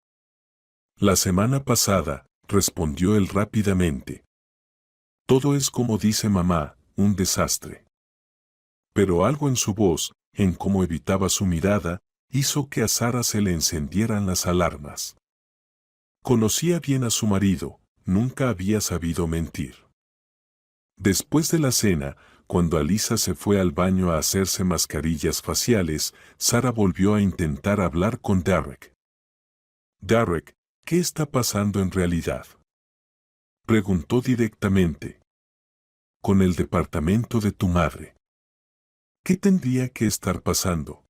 La semana pasada, respondió él rápidamente. Todo es como dice mamá, un desastre. Pero algo en su voz, en cómo evitaba su mirada, hizo que a Sara se le encendieran las alarmas. Conocía bien a su marido, nunca había sabido mentir. Después de la cena, cuando Alisa se fue al baño a hacerse mascarillas faciales, Sara volvió a intentar hablar con Derek. Derek, ¿qué está pasando en realidad? Preguntó directamente. Con el departamento de tu madre. ¿Qué tendría que estar pasando?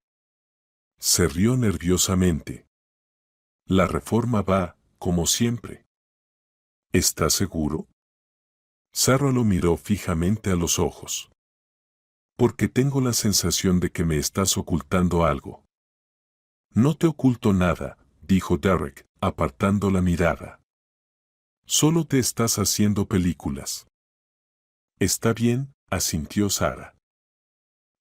Se rió nerviosamente. La reforma va, como siempre. ¿Estás seguro? Sara lo miró fijamente a los ojos. Porque tengo la sensación de que me estás ocultando algo. No te oculto nada, dijo Derek, apartando la mirada. Solo te estás haciendo películas. Está bien, asintió Sara.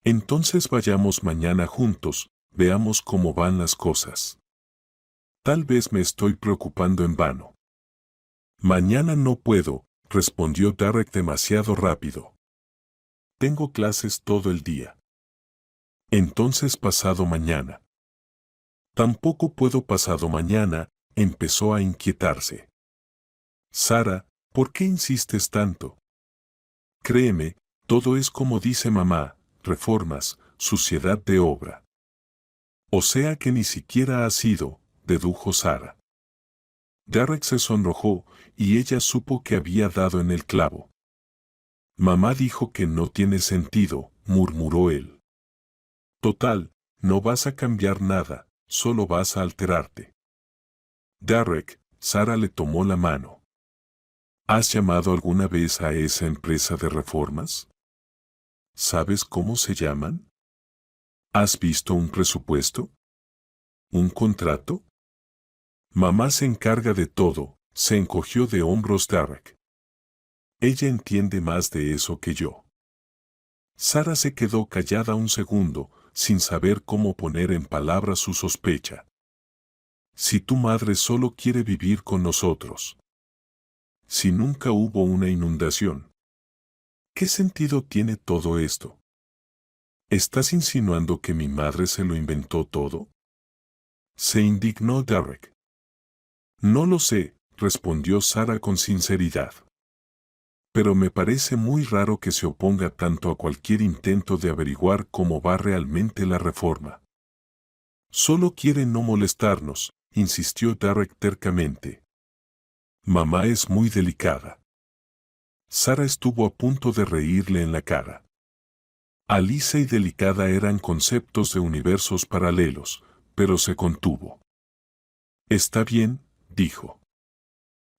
Entonces vayamos mañana juntos, veamos cómo van las cosas. Tal vez me estoy preocupando en vano. Mañana no puedo, respondió Derek demasiado rápido. Tengo clases todo el día. Entonces pasado mañana. Tampoco puedo pasado mañana, empezó a inquietarse. Sara, ¿por qué insistes tanto? Créeme, todo es como dice mamá, reformas, suciedad de obra. O sea que ni siquiera ha sido, dedujo Sara. Derek se sonrojó, y ella supo que había dado en el clavo. Mamá dijo que no tiene sentido, murmuró él. Total, no vas a cambiar nada, solo vas a alterarte. Derek, Sara le tomó la mano. ¿Has llamado alguna vez a esa empresa de reformas? ¿Sabes cómo se llaman? ¿Has visto un presupuesto? ¿Un contrato? Mamá se encarga de todo, se encogió de hombros Derek. Ella entiende más de eso que yo. Sara se quedó callada un segundo, sin saber cómo poner en palabras su sospecha. Si tu madre solo quiere vivir con nosotros. Si nunca hubo una inundación. ¿Qué sentido tiene todo esto? ¿Estás insinuando que mi madre se lo inventó todo? Se indignó Derek. No lo sé, respondió Sara con sinceridad. Pero me parece muy raro que se oponga tanto a cualquier intento de averiguar cómo va realmente la reforma. Solo quiere no molestarnos, insistió Derek tercamente. Mamá es muy delicada. Sara estuvo a punto de reírle en la cara. Alicia y delicada eran conceptos de universos paralelos, pero se contuvo. Está bien, dijo.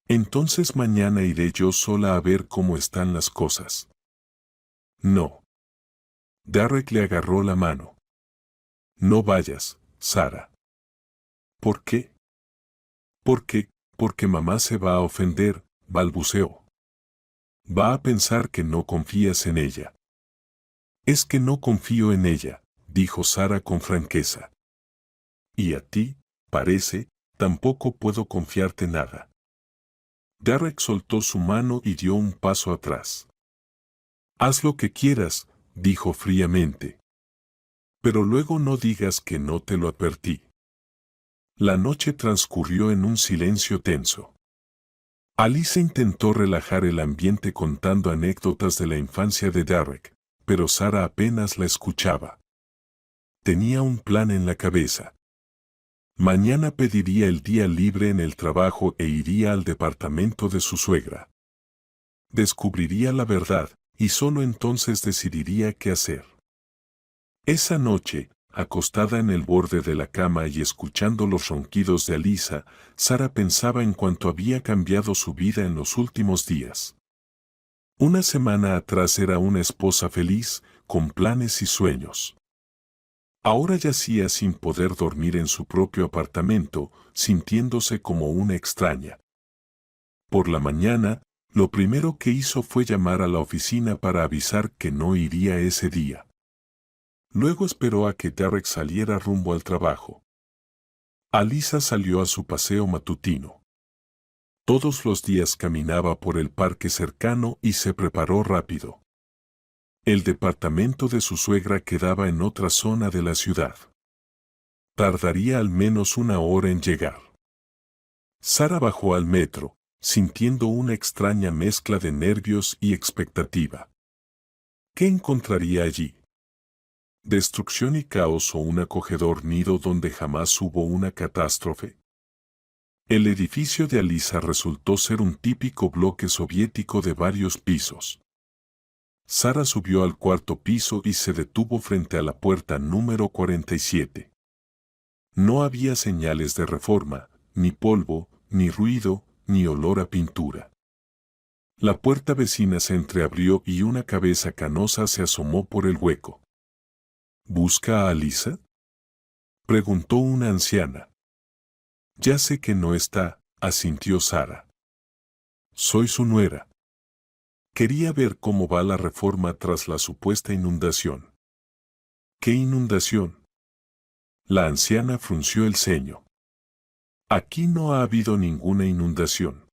Entonces mañana iré yo sola a ver cómo están las cosas. No. Derek le agarró la mano. No vayas, Sara. ¿Por qué? Porque mamá se va a ofender, balbuceó. Va a pensar que no confías en ella. Es que no confío en ella, dijo Sara con franqueza. Y a ti, parece, tampoco puedo confiarte nada. Derek soltó su mano y dio un paso atrás. Haz lo que quieras, dijo fríamente. Pero luego no digas que no te lo advertí. La noche transcurrió en un silencio tenso. Alice intentó relajar el ambiente contando anécdotas de la infancia de Derek, pero Sara apenas la escuchaba. Tenía un plan en la cabeza. Mañana pediría el día libre en el trabajo e iría al departamento de su suegra. Descubriría la verdad, y solo entonces decidiría qué hacer. Esa noche, acostada en el borde de la cama y escuchando los ronquidos de Alyssa, Sara pensaba en cuánto había cambiado su vida en los últimos días. Una semana atrás era una esposa feliz, con planes y sueños. Ahora yacía sin poder dormir en su propio apartamento, sintiéndose como una extraña. Por la mañana, lo primero que hizo fue llamar a la oficina para avisar que no iría ese día. Luego esperó a que Derek saliera rumbo al trabajo. Alyssa salió a su paseo matutino. Todos los días caminaba por el parque cercano y se preparó rápido. El departamento de su suegra quedaba en otra zona de la ciudad. Tardaría al menos una hora en llegar. Sara bajó al metro, sintiendo una extraña mezcla de nervios y expectativa. ¿Qué encontraría allí? ¿Destrucción y caos o un acogedor nido donde jamás hubo una catástrofe? El edificio de Alyssa resultó ser un típico bloque soviético de varios pisos. Sara subió al cuarto piso y se detuvo frente a la puerta número 47. No había señales de reforma, ni polvo, ni ruido, ni olor a pintura. La puerta vecina se entreabrió y una cabeza canosa se asomó por el hueco. ¿Busca a Alyssa?, preguntó una anciana. Ya sé que no está, asintió Sara. Soy su nuera. Quería ver cómo va la reforma tras la supuesta inundación. ¿Qué inundación? La anciana frunció el ceño. Aquí no ha habido ninguna inundación.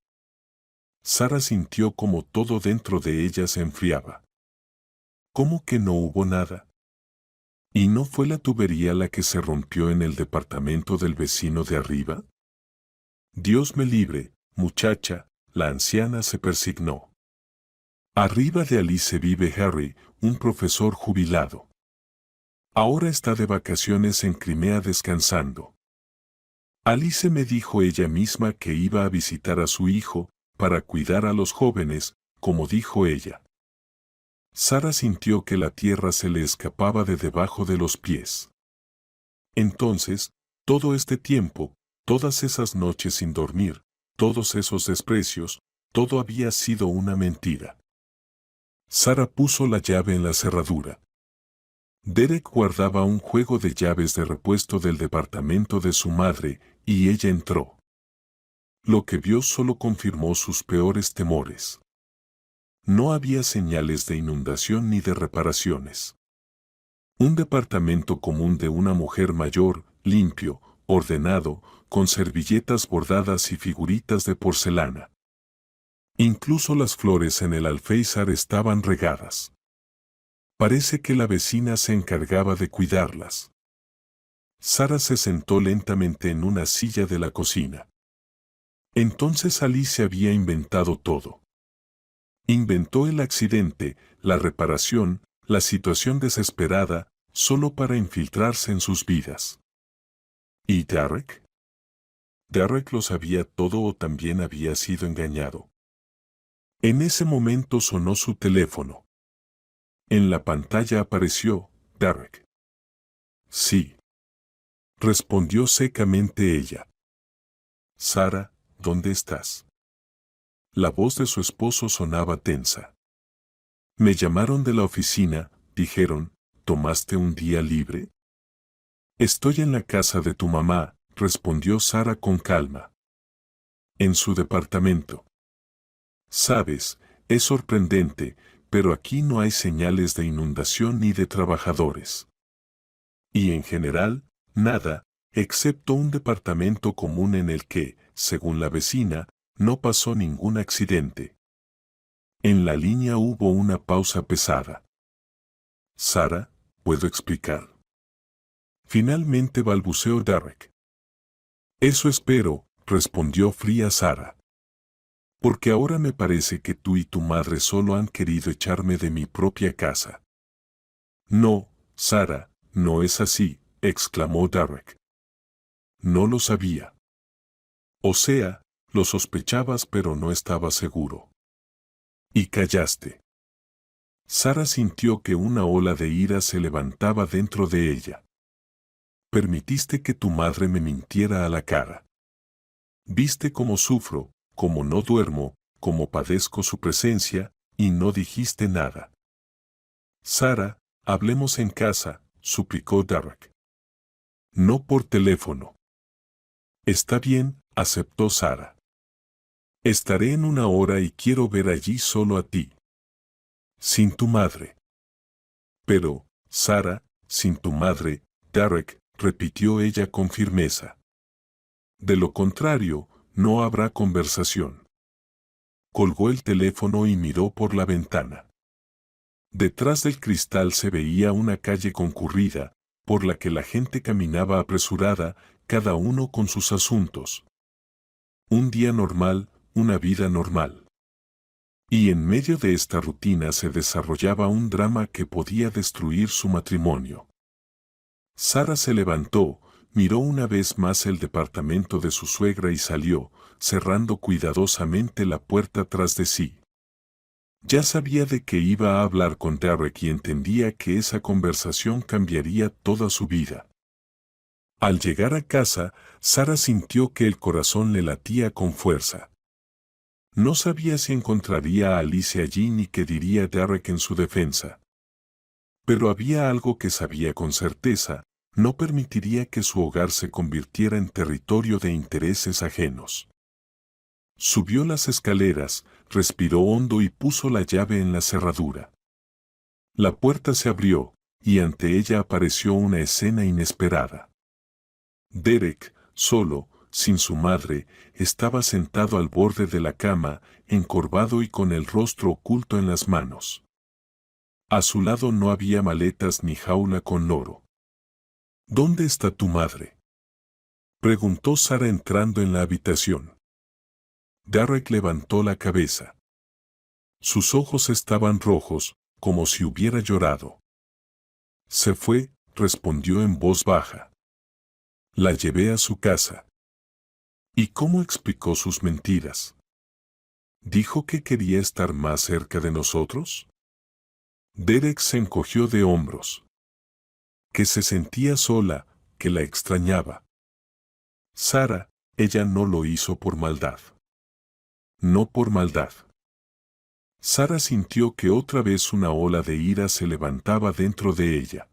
Sara sintió como todo dentro de ella se enfriaba. ¿Cómo que no hubo nada? ¿Y no fue la tubería la que se rompió en el departamento del vecino de arriba? Dios me libre, muchacha, la anciana se persignó. Arriba de Alyssa vive Harry, un profesor jubilado. Ahora está de vacaciones en Crimea descansando. Alyssa me dijo ella misma que iba a visitar a su hijo, para cuidar a los jóvenes, como dijo ella. Sara sintió que la tierra se le escapaba de debajo de los pies. Entonces, todo este tiempo, todas esas noches sin dormir, todos esos desprecios, todo había sido una mentira. Sara puso la llave en la cerradura. Derek guardaba un juego de llaves de repuesto del departamento de su madre, y ella entró. Lo que vio solo confirmó sus peores temores. No había señales de inundación ni de reparaciones. Un departamento común de una mujer mayor, limpio, ordenado, con servilletas bordadas y figuritas de porcelana. Incluso las flores en el alféizar estaban regadas. Parece que la vecina se encargaba de cuidarlas. Sara se sentó lentamente en una silla de la cocina. Entonces Alyssa había inventado todo. Inventó el accidente, la reparación, la situación desesperada, solo para infiltrarse en sus vidas. ¿Y Derek? ¿Derek lo sabía todo o también había sido engañado? En ese momento sonó su teléfono. En la pantalla apareció, Derek. Sí. Respondió secamente ella. Sara, ¿dónde estás? La voz de su esposo sonaba tensa. Me llamaron de la oficina, dijeron, ¿tomaste un día libre? Estoy en la casa de tu mamá, respondió Sara con calma. En su departamento. Sabes, es sorprendente, pero aquí no hay señales de inundación ni de trabajadores. Y en general, nada, excepto un departamento común en el que, según la vecina, no pasó ningún accidente. En la línea hubo una pausa pesada. Sara, ¿puedo explicar? Finalmente balbuceó Derek. Eso espero, respondió fría Sara. Porque ahora me parece que tú y tu madre solo han querido echarme de mi propia casa. No, Sara, no es así, exclamó Derek. No lo sabía. O sea, lo sospechabas pero no estaba seguro. Y callaste. Sara sintió que una ola de ira se levantaba dentro de ella. Permitiste que tu madre me mintiera a la cara. Viste cómo sufro, cómo no duermo, cómo padezco su presencia, y no dijiste nada. Sara, hablemos en casa, suplicó Derek. No por teléfono. Está bien, aceptó Sara. Estaré en 1 hora y quiero ver allí solo a ti. Sin tu madre. Pero, Sara, sin tu madre, Derek, repitió ella con firmeza. De lo contrario, no habrá conversación. Colgó el teléfono y miró por la ventana. Detrás del cristal se veía una calle concurrida, por la que la gente caminaba apresurada, cada uno con sus asuntos. Un día normal, una vida normal. Y en medio de esta rutina se desarrollaba un drama que podía destruir su matrimonio. Sara se levantó, miró una vez más el departamento de su suegra y salió, cerrando cuidadosamente la puerta tras de sí. Ya sabía de que iba a hablar con Derek y entendía que esa conversación cambiaría toda su vida. Al llegar a casa, Sara sintió que el corazón le latía con fuerza. No sabía si encontraría a Alice allí ni qué diría Derek en su defensa. Pero había algo que sabía con certeza: no permitiría que su hogar se convirtiera en territorio de intereses ajenos. Subió las escaleras, respiró hondo y puso la llave en la cerradura. La puerta se abrió, y ante ella apareció una escena inesperada. Derek, solo, sin su madre, estaba sentado al borde de la cama, encorvado y con el rostro oculto en las manos. A su lado no había maletas ni jaula con oro. ¿Dónde está tu madre?, preguntó Sara entrando en la habitación. Derek levantó la cabeza. Sus ojos estaban rojos, como si hubiera llorado. Se fue, respondió en voz baja. La llevé a su casa. ¿Y cómo explicó sus mentiras? ¿Dijo que quería estar más cerca de nosotros? Derek se encogió de hombros. Que se sentía sola, que la extrañaba. Sara, ella no lo hizo por maldad. No por maldad. Sara sintió que otra vez una ola de ira se levantaba dentro de ella.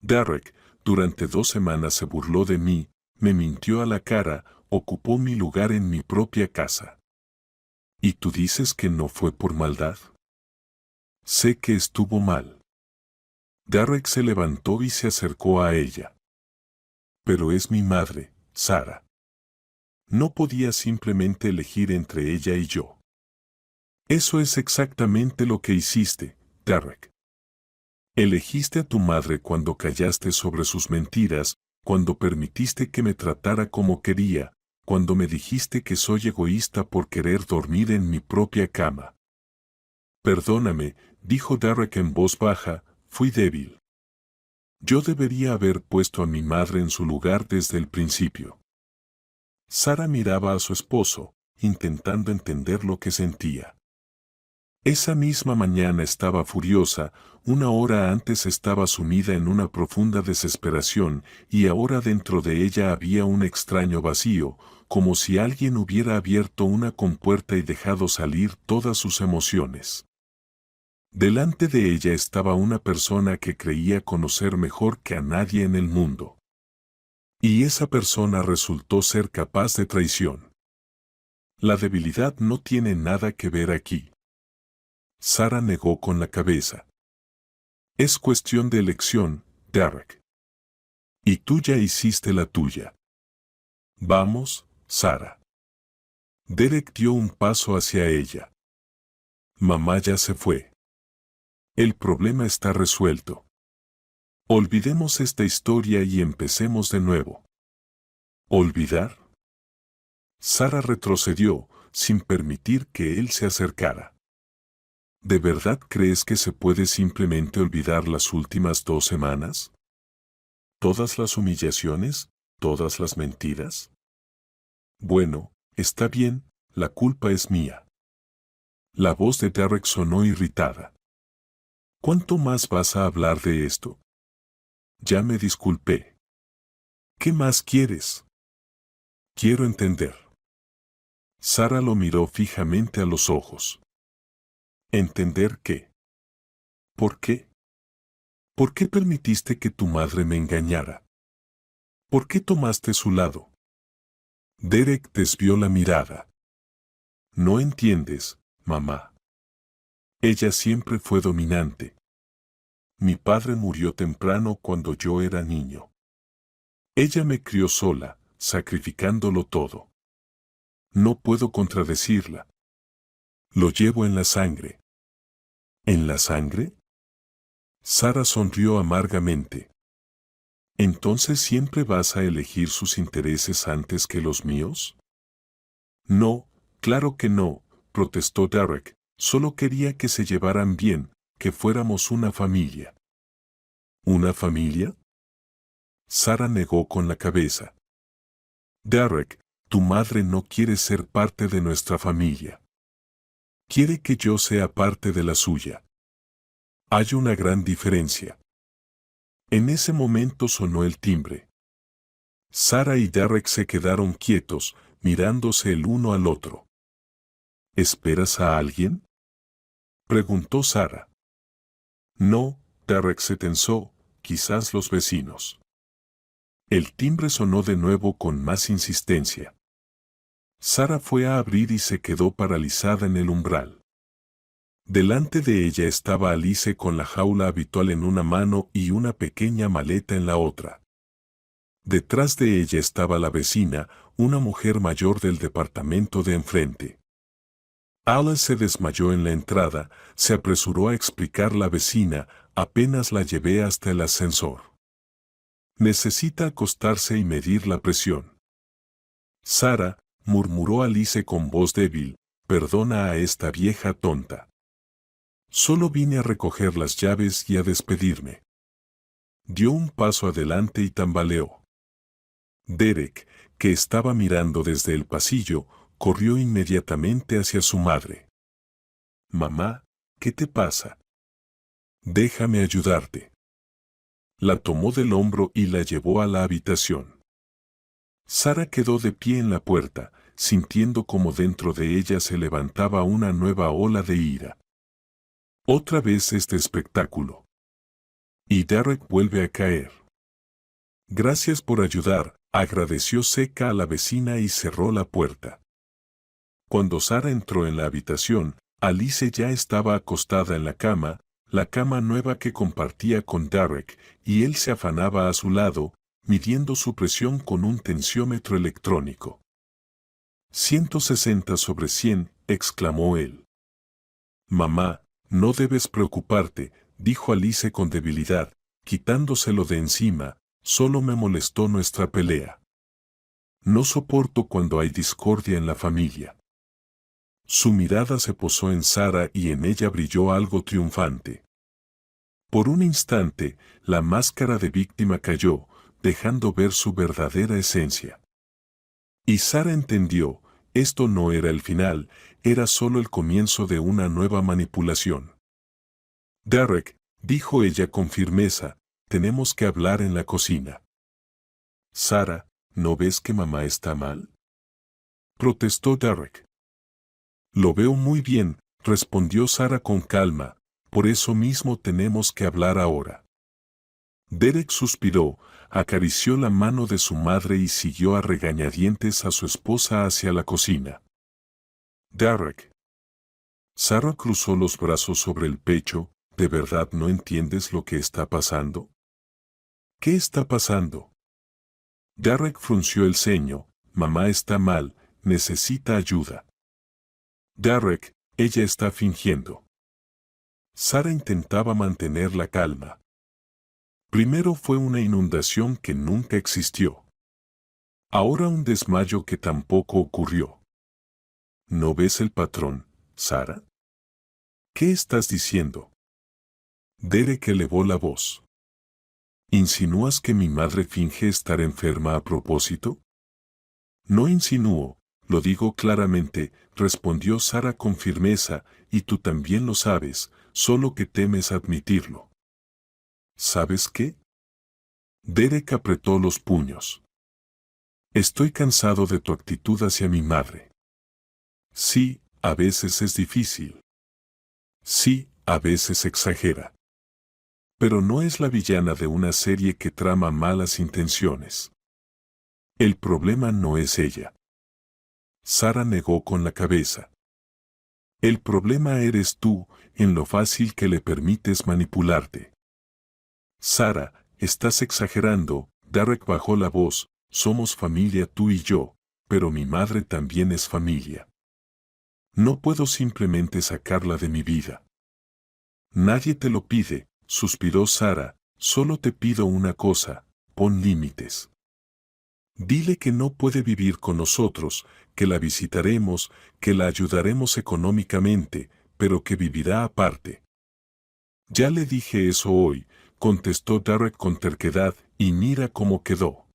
Derek, durante 2 semanas se burló de mí, me mintió a la cara, ocupó mi lugar en mi propia casa. ¿Y tú dices que no fue por maldad? Sé que estuvo mal. Derek se levantó y se acercó a ella. Pero es mi madre, Sara. No podía simplemente elegir entre ella y yo. Eso es exactamente lo que hiciste, Derek. Elegiste a tu madre cuando callaste sobre sus mentiras, cuando permitiste que me tratara como quería, cuando me dijiste que soy egoísta por querer dormir en mi propia cama. Perdóname, dijo Derek en voz baja, fui débil. Yo debería haber puesto a mi madre en su lugar desde el principio. Sara miraba a su esposo, intentando entender lo que sentía. Esa misma mañana estaba furiosa, 1 hora antes estaba sumida en una profunda desesperación, y ahora dentro de ella había un extraño vacío, como si alguien hubiera abierto una compuerta y dejado salir todas sus emociones. Delante de ella estaba una persona que creía conocer mejor que a nadie en el mundo. Y esa persona resultó ser capaz de traición. La debilidad no tiene nada que ver aquí. Sara negó con la cabeza. Es cuestión de elección, Derek. Y tú ya hiciste la tuya. Vamos, Sara. Derek dio un paso hacia ella. Mamá ya se fue. El problema está resuelto. Olvidemos esta historia y empecemos de nuevo. ¿Olvidar? Sara retrocedió, sin permitir que él se acercara. ¿De verdad crees que se puede simplemente olvidar las últimas 2 semanas? ¿Todas las humillaciones? ¿Todas las mentiras? Bueno, está bien, la culpa es mía. La voz de Derek sonó irritada. ¿Cuánto más vas a hablar de esto? Ya me disculpé. ¿Qué más quieres? Quiero entender. Sara lo miró fijamente a los ojos. ¿Entender qué? ¿Por qué? ¿Por qué permitiste que tu madre me engañara? ¿Por qué tomaste su lado? Derek desvió la mirada. No entiendes, mamá. Ella siempre fue dominante. Mi padre murió temprano cuando yo era niño. Ella me crió sola, sacrificándolo todo. No puedo contradecirla. Lo llevo en la sangre. ¿En la sangre? Sara sonrió amargamente. ¿Entonces siempre vas a elegir sus intereses antes que los míos? No, claro que no, protestó Derek. Solo quería que se llevaran bien, que fuéramos una familia. ¿Una familia? Sara negó con la cabeza. Derek, tu madre no quiere ser parte de nuestra familia. Quiere que yo sea parte de la suya. Hay una gran diferencia. En ese momento sonó el timbre. Sara y Derek se quedaron quietos, mirándose el uno al otro. ¿Esperas a alguien? Preguntó Sara. No, Derek se tensó, quizás los vecinos. El timbre sonó de nuevo con más insistencia. Sara fue a abrir y se quedó paralizada en el umbral. Delante de ella estaba Alice con la jaula habitual en una mano y una pequeña maleta en la otra. Detrás de ella estaba la vecina, una mujer mayor del departamento de enfrente. Alice se desmayó en la entrada, se apresuró a explicar la vecina, apenas la llevé hasta el ascensor. Necesita acostarse y medir la presión. Sara, murmuró Alice con voz débil, perdona a esta vieja tonta. Solo vine a recoger las llaves y a despedirme. Dio un paso adelante y tambaleó. Derek, que estaba mirando desde el pasillo, corrió inmediatamente hacia su madre. Mamá, ¿qué te pasa? Déjame ayudarte. La tomó del hombro y la llevó a la habitación. Sara quedó de pie en la puerta, sintiendo como dentro de ella se levantaba una nueva ola de ira. Otra vez este espectáculo. Y Derek vuelve a caer. Gracias por ayudar, agradeció seca a la vecina y cerró la puerta. Cuando Sara entró en la habitación, Alice ya estaba acostada en la cama nueva que compartía con Derek, y él se afanaba a su lado, midiendo su presión con un tensiómetro electrónico. 160/100, exclamó él. Mamá, no debes preocuparte, dijo Alice con debilidad, quitándoselo de encima, solo me molestó nuestra pelea. No soporto cuando hay discordia en la familia. Su mirada se posó en Sara y en ella brilló algo triunfante. Por un instante, la máscara de víctima cayó, dejando ver su verdadera esencia. Y Sara entendió, esto no era el final, era solo el comienzo de una nueva manipulación. Derek, dijo ella con firmeza, tenemos que hablar en la cocina. Sara, ¿no ves que mamá está mal? Protestó Derek. Lo veo muy bien, respondió Sara con calma, por eso mismo tenemos que hablar ahora. Derek suspiró, acarició la mano de su madre y siguió a regañadientes a su esposa hacia la cocina. Derek. Sara cruzó los brazos sobre el pecho, ¿de verdad no entiendes lo que está pasando? ¿Qué está pasando? Derek frunció el ceño, mamá está mal, necesita ayuda. Derek, ella está fingiendo. Sara intentaba mantener la calma. Primero fue una inundación que nunca existió. Ahora un desmayo que tampoco ocurrió. ¿No ves el patrón, Sara? ¿Qué estás diciendo? Derek elevó la voz. ¿Insinúas que mi madre finge estar enferma a propósito? No insinúo, Lo digo claramente, respondió Sara con firmeza, y tú también lo sabes, solo que temes admitirlo. ¿Sabes qué? Derek apretó los puños. Estoy cansado de tu actitud hacia mi madre. Sí, a veces es difícil. Sí, a veces exagera. Pero no es la villana de una serie que trama malas intenciones. El problema no es ella. Sara negó con la cabeza. El problema eres tú, en lo fácil que le permites manipularte. Sara, estás exagerando, Derek bajó la voz, somos familia tú y yo, pero mi madre también es familia. No puedo simplemente sacarla de mi vida. Nadie te lo pide, suspiró Sara, solo te pido una cosa, pon límites. Dile que no puede vivir con nosotros, que la visitaremos, que la ayudaremos económicamente, pero que vivirá aparte. Ya le dije eso hoy, contestó Derek con terquedad, y mira cómo quedó.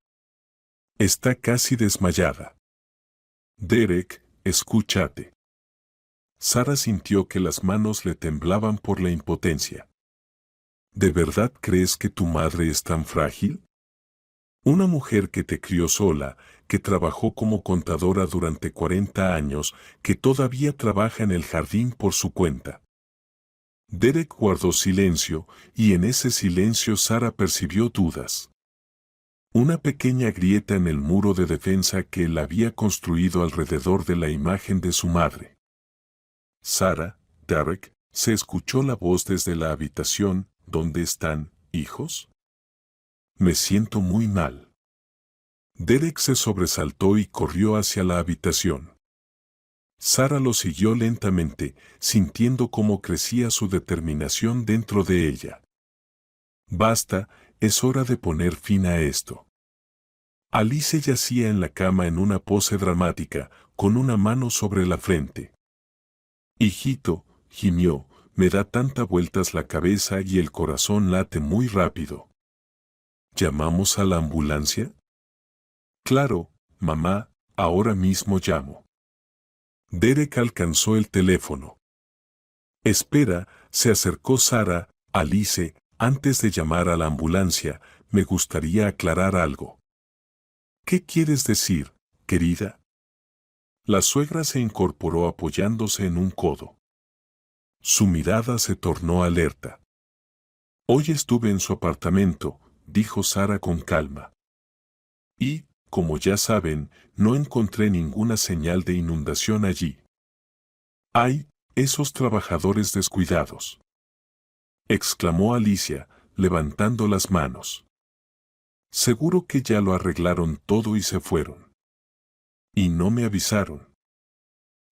Está casi desmayada. Derek, escúchate. Sara sintió que las manos le temblaban por la impotencia. ¿De verdad crees que tu madre es tan frágil? Una mujer que te crió sola, que trabajó como contadora durante 40 años, que todavía trabaja en el jardín por su cuenta. Derek guardó silencio, y en ese silencio Sara percibió dudas. Una pequeña grieta en el muro de defensa que él había construido alrededor de la imagen de su madre. Sara, Derek, se escuchó la voz desde la habitación. ¿Dónde están, hijos? Me siento muy mal. Derek se sobresaltó y corrió hacia la habitación. Sara lo siguió lentamente, sintiendo cómo crecía su determinación dentro de ella. Basta, es hora de poner fin a esto. Alice yacía en la cama en una pose dramática, con una mano sobre la frente. Hijito, gimió, me da tanta vueltas la cabeza y el corazón late muy rápido. ¿Llamamos a la ambulancia? Claro, mamá, ahora mismo llamo. Derek alcanzó el teléfono. Espera, se acercó Sara, Alice, antes de llamar a la ambulancia, me gustaría aclarar algo. ¿Qué quieres decir, querida? La suegra se incorporó apoyándose en un codo. Su mirada se tornó alerta. Hoy estuve en su apartamento, dijo Sara con calma. Y, como ya saben, no encontré ninguna señal de inundación allí. ¡Ay, esos trabajadores descuidados! Exclamó Alicia, levantando las manos. Seguro que ya lo arreglaron todo y se fueron. Y no me avisaron.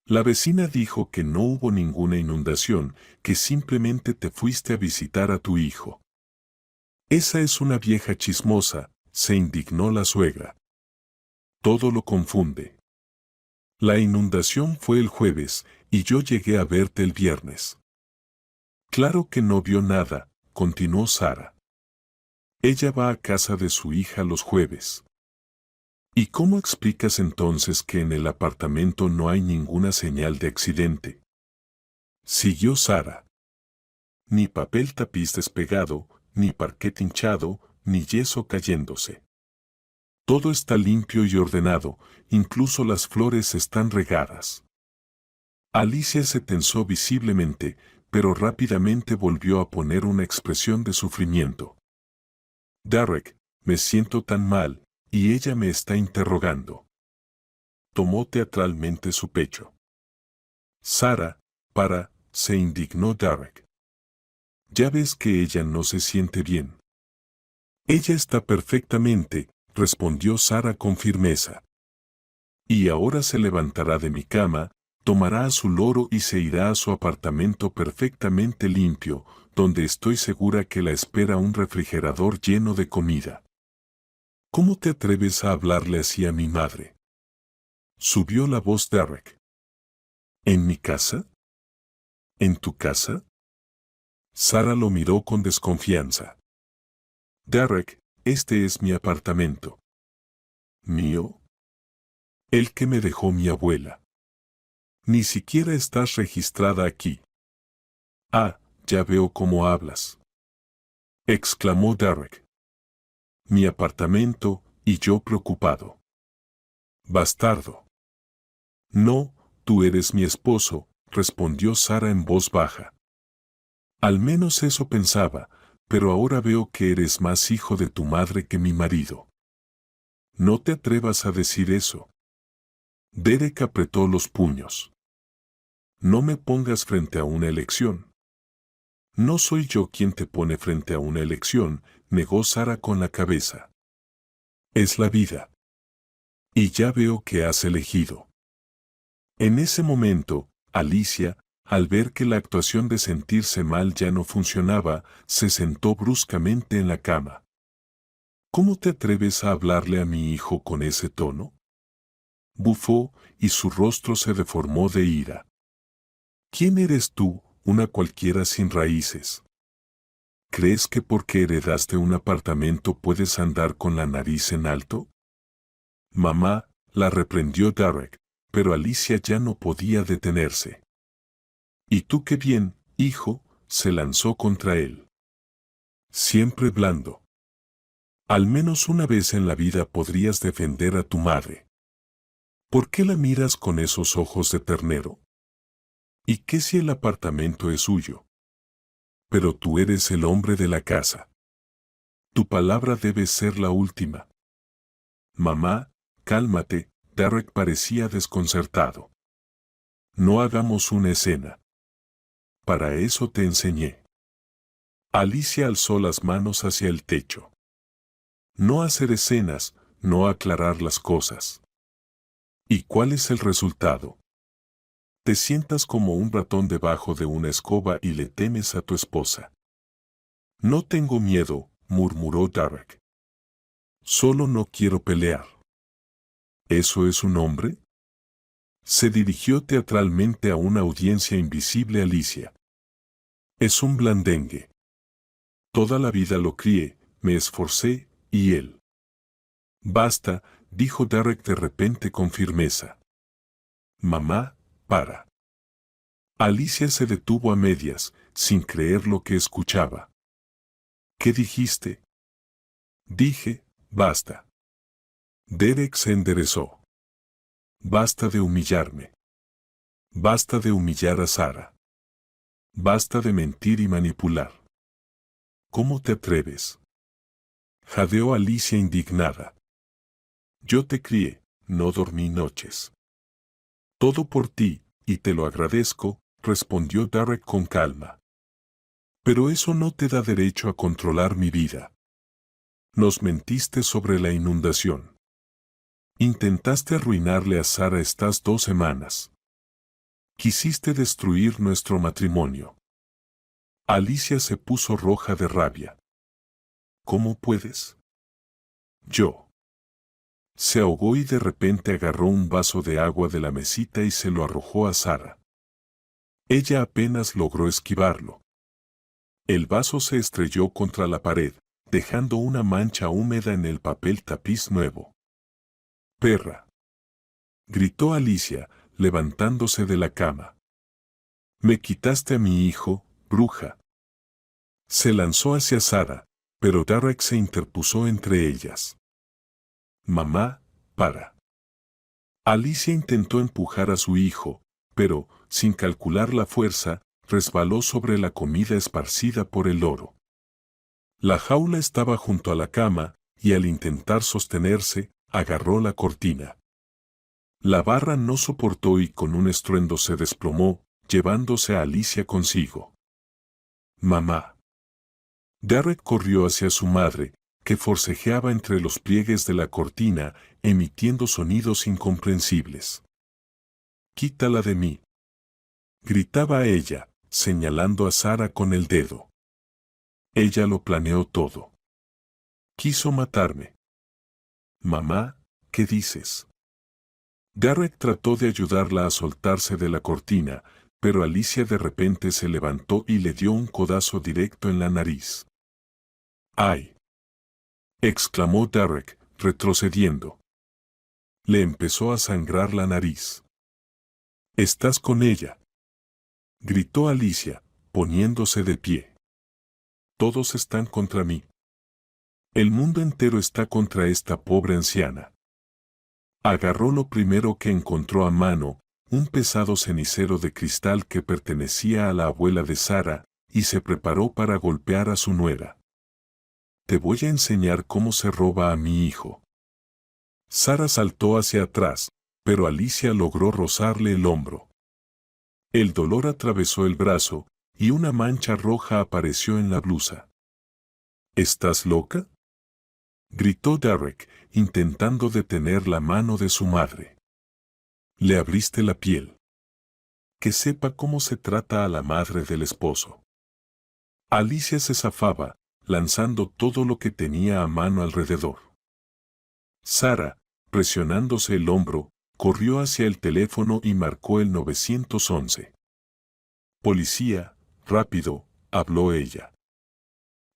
La vecina dijo que no hubo ninguna inundación, que simplemente te fuiste a visitar a tu hijo. Esa es una vieja chismosa, se indignó la suegra. Todo lo confunde. La inundación fue el jueves, y yo llegué a verte el viernes. Claro que no vio nada, continuó Sara. Ella va a casa de su hija los jueves. ¿Y cómo explicas entonces que en el apartamento no hay ninguna señal de accidente? Siguió Sara. Ni papel tapiz despegado, ni parquet hinchado, ni yeso cayéndose. Todo está limpio y ordenado, incluso las flores están regadas. Alicia se tensó visiblemente, pero rápidamente volvió a poner una expresión de sufrimiento. Derek, me siento tan mal, y ella me está interrogando. Tomó teatralmente su pecho. Sara, se indignó Derek. Ya ves que ella no se siente bien. Ella está perfectamente, respondió Sara con firmeza. Y ahora se levantará de mi cama, tomará a su loro y se irá a su apartamento perfectamente limpio, donde estoy segura que la espera un refrigerador lleno de comida. ¿Cómo te atreves a hablarle así a mi madre? Subió la voz Derek. ¿En mi casa? ¿En tu casa? Sara lo miró con desconfianza. Derek, este es mi apartamento. ¿Mío? El que me dejó mi abuela. Ni siquiera estás registrada aquí. Ah, ya veo cómo hablas, exclamó Derek. Mi apartamento, y yo preocupado. Bastardo. No, tú eres mi esposo, respondió Sara en voz baja. Al menos eso pensaba, pero ahora veo que eres más hijo de tu madre que mi marido. No te atrevas a decir eso. Derek apretó los puños. No me pongas frente a una elección. No soy yo quien te pone frente a una elección, negó Sara con la cabeza. Es la vida. Y ya veo que has elegido. En ese momento, Alicia, al ver que la actuación de sentirse mal ya no funcionaba, se sentó bruscamente en la cama. ¿Cómo te atreves a hablarle a mi hijo con ese tono? Bufó, y su rostro se deformó de ira. ¿Quién eres tú, una cualquiera sin raíces? ¿Crees que porque heredaste un apartamento puedes andar con la nariz en alto? Mamá, la reprendió Derek, pero Alicia ya no podía detenerse. ¿Y tú qué bien, hijo? Se lanzó contra él. Siempre blando. Al menos una vez en la vida podrías defender a tu madre. ¿Por qué la miras con esos ojos de ternero? ¿Y qué si el apartamento es suyo? Pero tú eres el hombre de la casa. Tu palabra debe ser la última. Mamá, cálmate, Derek parecía desconcertado. No hagamos una escena. Para eso te enseñé. Alicia alzó las manos hacia el techo. No hacer escenas, no aclarar las cosas. ¿Y cuál es el resultado? Te sientas como un ratón debajo de una escoba y le temes a tu esposa. No tengo miedo, murmuró Derek. Solo no quiero pelear. ¿Eso es un hombre? Se dirigió teatralmente a una audiencia invisible Alicia. Es un blandengue. Toda la vida lo crié, me esforcé, y él. Basta, dijo Derek de repente con firmeza. Mamá, para. Alicia se detuvo a medias, sin creer lo que escuchaba. ¿Qué dijiste? Dije, basta. Derek se enderezó. Basta de humillarme. Basta de humillar a Sara. Basta de mentir y manipular. ¿Cómo te atreves? Jadeó Alicia indignada. Yo te crié, no dormí noches. Todo por ti, y te lo agradezco, respondió Derek con calma. Pero eso no te da derecho a controlar mi vida. Nos mentiste sobre la inundación. Intentaste arruinarle a Sara estas 2 semanas. Quisiste destruir nuestro matrimonio. Alicia se puso roja de rabia. ¿Cómo puedes? Yo. Se ahogó y de repente agarró un vaso de agua de la mesita y se lo arrojó a Sara. Ella apenas logró esquivarlo. El vaso se estrelló contra la pared, dejando una mancha húmeda en el papel tapiz nuevo. Perra. Gritó Alicia, levantándose de la cama. Me quitaste a mi hijo, bruja. Se lanzó hacia Sara, pero Derek se interpuso entre ellas. Mamá, para. Alicia intentó empujar a su hijo, pero, sin calcular la fuerza, resbaló sobre la comida esparcida por el loro. La jaula estaba junto a la cama, y al intentar sostenerse, agarró la cortina. La barra no soportó y con un estruendo se desplomó, llevándose a Alicia consigo. Mamá. Derek corrió hacia su madre, que forcejeaba entre los pliegues de la cortina, emitiendo sonidos incomprensibles. «Quítala de mí», gritaba ella, señalando a Sara con el dedo. Ella lo planeó todo. Quiso matarme. Mamá, ¿qué dices? Derek trató de ayudarla a soltarse de la cortina, pero Alicia de repente se levantó y le dio un codazo directo en la nariz. ¡Ay! Exclamó Derek, retrocediendo. Le empezó a sangrar la nariz. «¿Estás con ella?», gritó Alicia, poniéndose de pie. «Todos están contra mí. El mundo entero está contra esta pobre anciana». Agarró lo primero que encontró a mano, un pesado cenicero de cristal que pertenecía a la abuela de Sara, y se preparó para golpear a su nuera. «Te voy a enseñar cómo se roba a mi hijo». Sara saltó hacia atrás, pero Alicia logró rozarle el hombro. El dolor atravesó el brazo, y una mancha roja apareció en la blusa. «¿Estás loca?», gritó Derek, intentando detener la mano de su madre. «Le abriste la piel. Que sepa cómo se trata a la madre del esposo». Alicia se zafaba, lanzando todo lo que tenía a mano alrededor. Sara, presionándose el hombro, corrió hacia el teléfono y marcó el 911. «Policía, rápido», habló ella.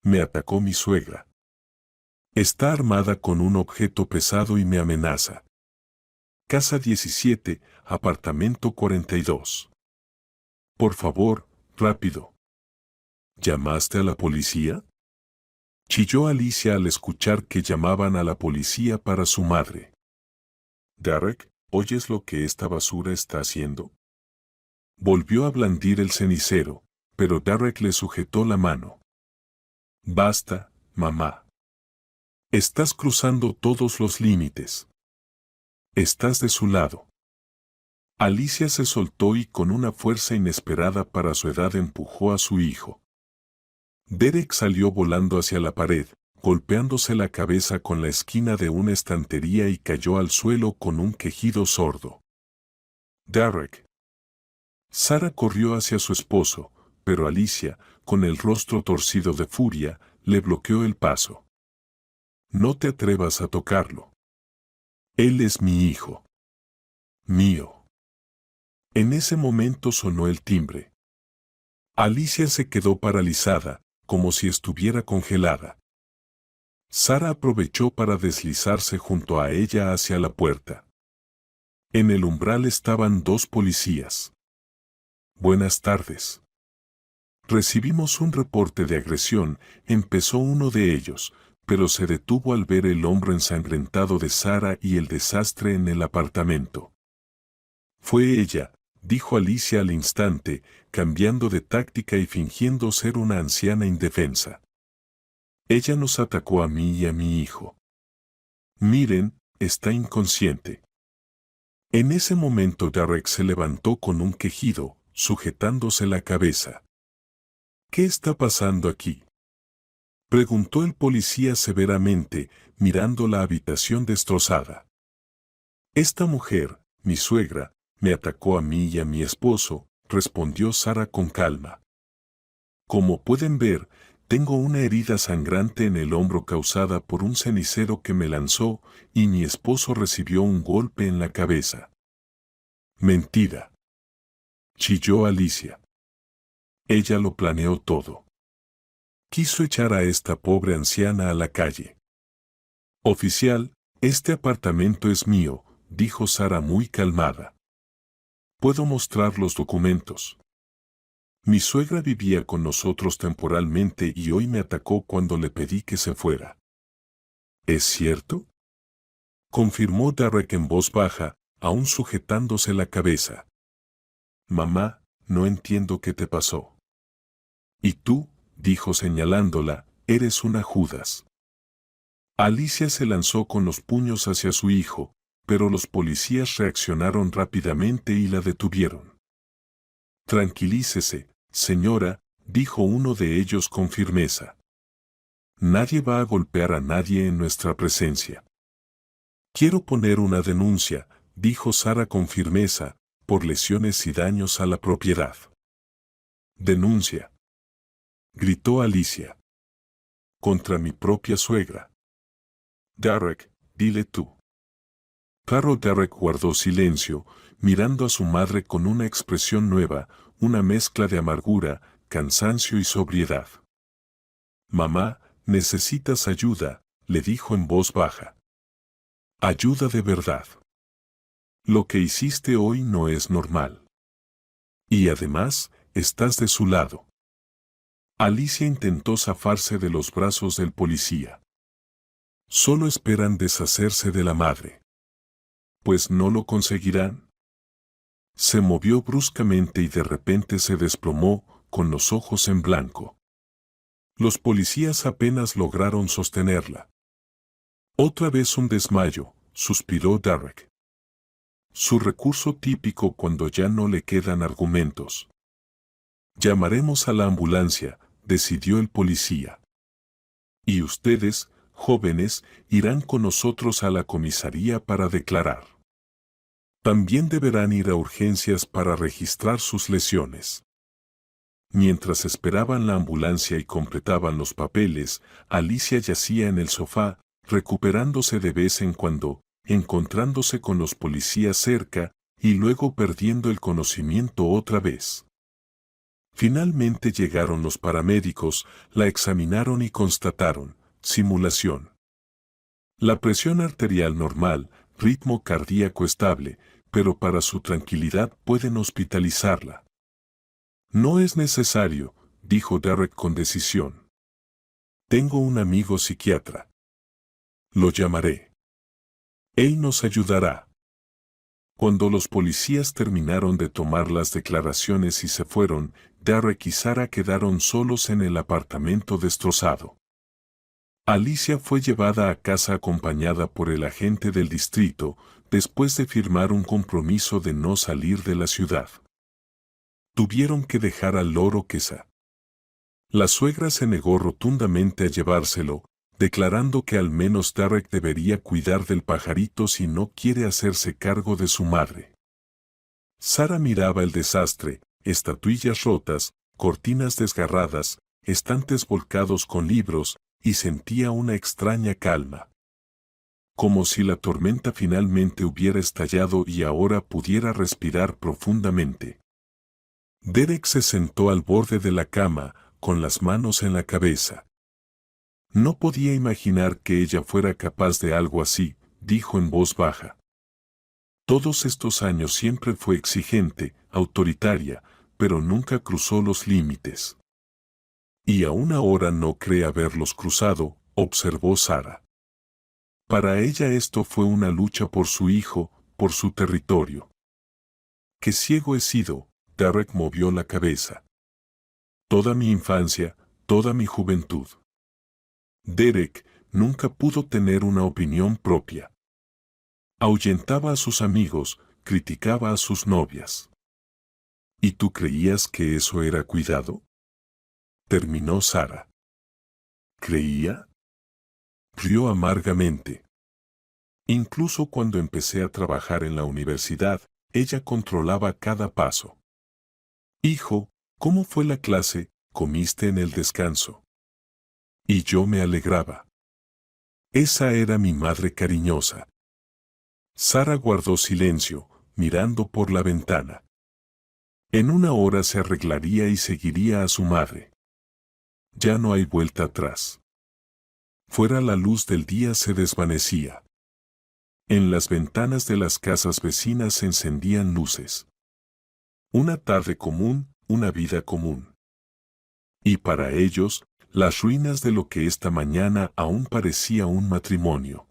«Me atacó mi suegra. Está armada con un objeto pesado y me amenaza. Casa 17, apartamento 42. Por favor, rápido». «¿Llamaste a la policía?», chilló Alicia al escuchar que llamaban a la policía para su madre. «Derek, ¿oyes lo que esta basura está haciendo?». Volvió a blandir el cenicero, pero Derek le sujetó la mano. «Basta, mamá. Estás cruzando todos los límites. Estás de su lado». Alicia se soltó y con una fuerza inesperada para su edad empujó a su hijo. Derek salió volando hacia la pared, golpeándose la cabeza con la esquina de una estantería y cayó al suelo con un quejido sordo. «Derek». Sara corrió hacia su esposo, pero Alicia, con el rostro torcido de furia, le bloqueó el paso. «No te atrevas a tocarlo. Él es mi hijo. Mío». En ese momento sonó el timbre. Alicia se quedó paralizada, como si estuviera congelada. Sara aprovechó para deslizarse junto a ella hacia la puerta. En el umbral estaban dos policías. «Buenas tardes. Recibimos un reporte de agresión», empezó uno de ellos, pero se detuvo al ver el hombro ensangrentado de Sara y el desastre en el apartamento. «Fue ella», dijo Alicia al instante, cambiando de táctica y fingiendo ser una anciana indefensa. «Ella nos atacó a mí y a mi hijo. Miren, está inconsciente». En ese momento Derek se levantó con un quejido, sujetándose la cabeza. «¿Qué está pasando aquí?», preguntó el policía severamente, mirando la habitación destrozada. «Esta mujer, mi suegra, me atacó a mí y a mi esposo», respondió Sara con calma. «Como pueden ver, tengo una herida sangrante en el hombro causada por un cenicero que me lanzó, y mi esposo recibió un golpe en la cabeza». «Mentira», chilló Alicia. «Ella lo planeó todo. Quiso echar a esta pobre anciana a la calle». «Oficial, este apartamento es mío», dijo Sara muy calmada. «Puedo mostrar los documentos. Mi suegra vivía con nosotros temporalmente y hoy me atacó cuando le pedí que se fuera». «¿Es cierto?», confirmó Derek en voz baja, aún sujetándose la cabeza. «Mamá, no entiendo qué te pasó». «Y tú», dijo señalándola, «eres una Judas». Alicia se lanzó con los puños hacia su hijo, pero los policías reaccionaron rápidamente y la detuvieron. «Tranquilícese, señora», dijo uno de ellos con firmeza. «Nadie va a golpear a nadie en nuestra presencia». «Quiero poner una denuncia», dijo Sara con firmeza, «por lesiones y daños a la propiedad». «¿Denuncia?», gritó Alicia. «Contra mi propia suegra». «Derek, dile tú». Claro, Derek guardó silencio, mirando a su madre con una expresión nueva, una mezcla de amargura, cansancio y sobriedad. «Mamá, necesitas ayuda», le dijo en voz baja. «Ayuda de verdad». Lo que hiciste hoy no es normal. Y además, estás de su lado. Alicia intentó zafarse de los brazos del policía. Solo esperan deshacerse de la madre. Pues no lo conseguirán. Se movió bruscamente y de repente se desplomó, con los ojos en blanco. Los policías apenas lograron sostenerla. Otra vez un desmayo, suspiró Derek. Su recurso típico cuando ya no le quedan argumentos. Llamaremos a la ambulancia, decidió el policía. Y ustedes, jóvenes, irán con nosotros a la comisaría para declarar. También deberán ir a urgencias para registrar sus lesiones. Mientras esperaban la ambulancia y completaban los papeles, Alicia yacía en el sofá, recuperándose de vez en cuando, encontrándose con los policías cerca, y luego perdiendo el conocimiento otra vez. Finalmente llegaron los paramédicos, la examinaron y constataron: simulación. La presión arterial normal, ritmo cardíaco estable, pero para su tranquilidad pueden hospitalizarla. No es necesario, dijo Derek con decisión. Tengo un amigo psiquiatra. Lo llamaré. Él nos ayudará. Cuando los policías terminaron de tomar las declaraciones y se fueron, Derek y Sarah quedaron solos en el apartamento destrozado. Alicia fue llevada a casa acompañada por el agente del distrito, después de firmar un compromiso de no salir de la ciudad. Tuvieron que dejar al loro Quesa. La suegra se negó rotundamente a llevárselo, declarando que al menos Derek debería cuidar del pajarito si no quiere hacerse cargo de su madre. Sarah miraba el desastre, estatuillas rotas, cortinas desgarradas, estantes volcados con libros, y sentía una extraña calma. Como si la tormenta finalmente hubiera estallado y ahora pudiera respirar profundamente. Derek se sentó al borde de la cama, con las manos en la cabeza. No podía imaginar que ella fuera capaz de algo así, dijo en voz baja. Todos estos años siempre fue exigente, autoritaria, pero nunca cruzó los límites. Y aún ahora no cree haberlos cruzado, observó Sarah. Para ella esto fue una lucha por su hijo, por su territorio. Qué ciego he sido. Derek movió la cabeza. Toda mi infancia, toda mi juventud. Derek nunca pudo tener una opinión propia. Ahuyentaba a sus amigos, criticaba a sus novias. ¿Y tú creías que eso era cuidado? Terminó Sarah. ¿Creía? Rió amargamente. Incluso cuando empecé a trabajar en la universidad, ella controlaba cada paso. Hijo, ¿cómo fue la clase? ¿Comiste en el descanso? Y yo me alegraba. Esa era mi madre cariñosa. Sarah guardó silencio, mirando por la ventana. En una hora se arreglaría y seguiría a su madre. Ya no hay vuelta atrás. Fuera la luz del día se desvanecía. En las ventanas de las casas vecinas se encendían luces. Una tarde común, una vida común. Y para ellos, las ruinas de lo que esta mañana aún parecía un matrimonio.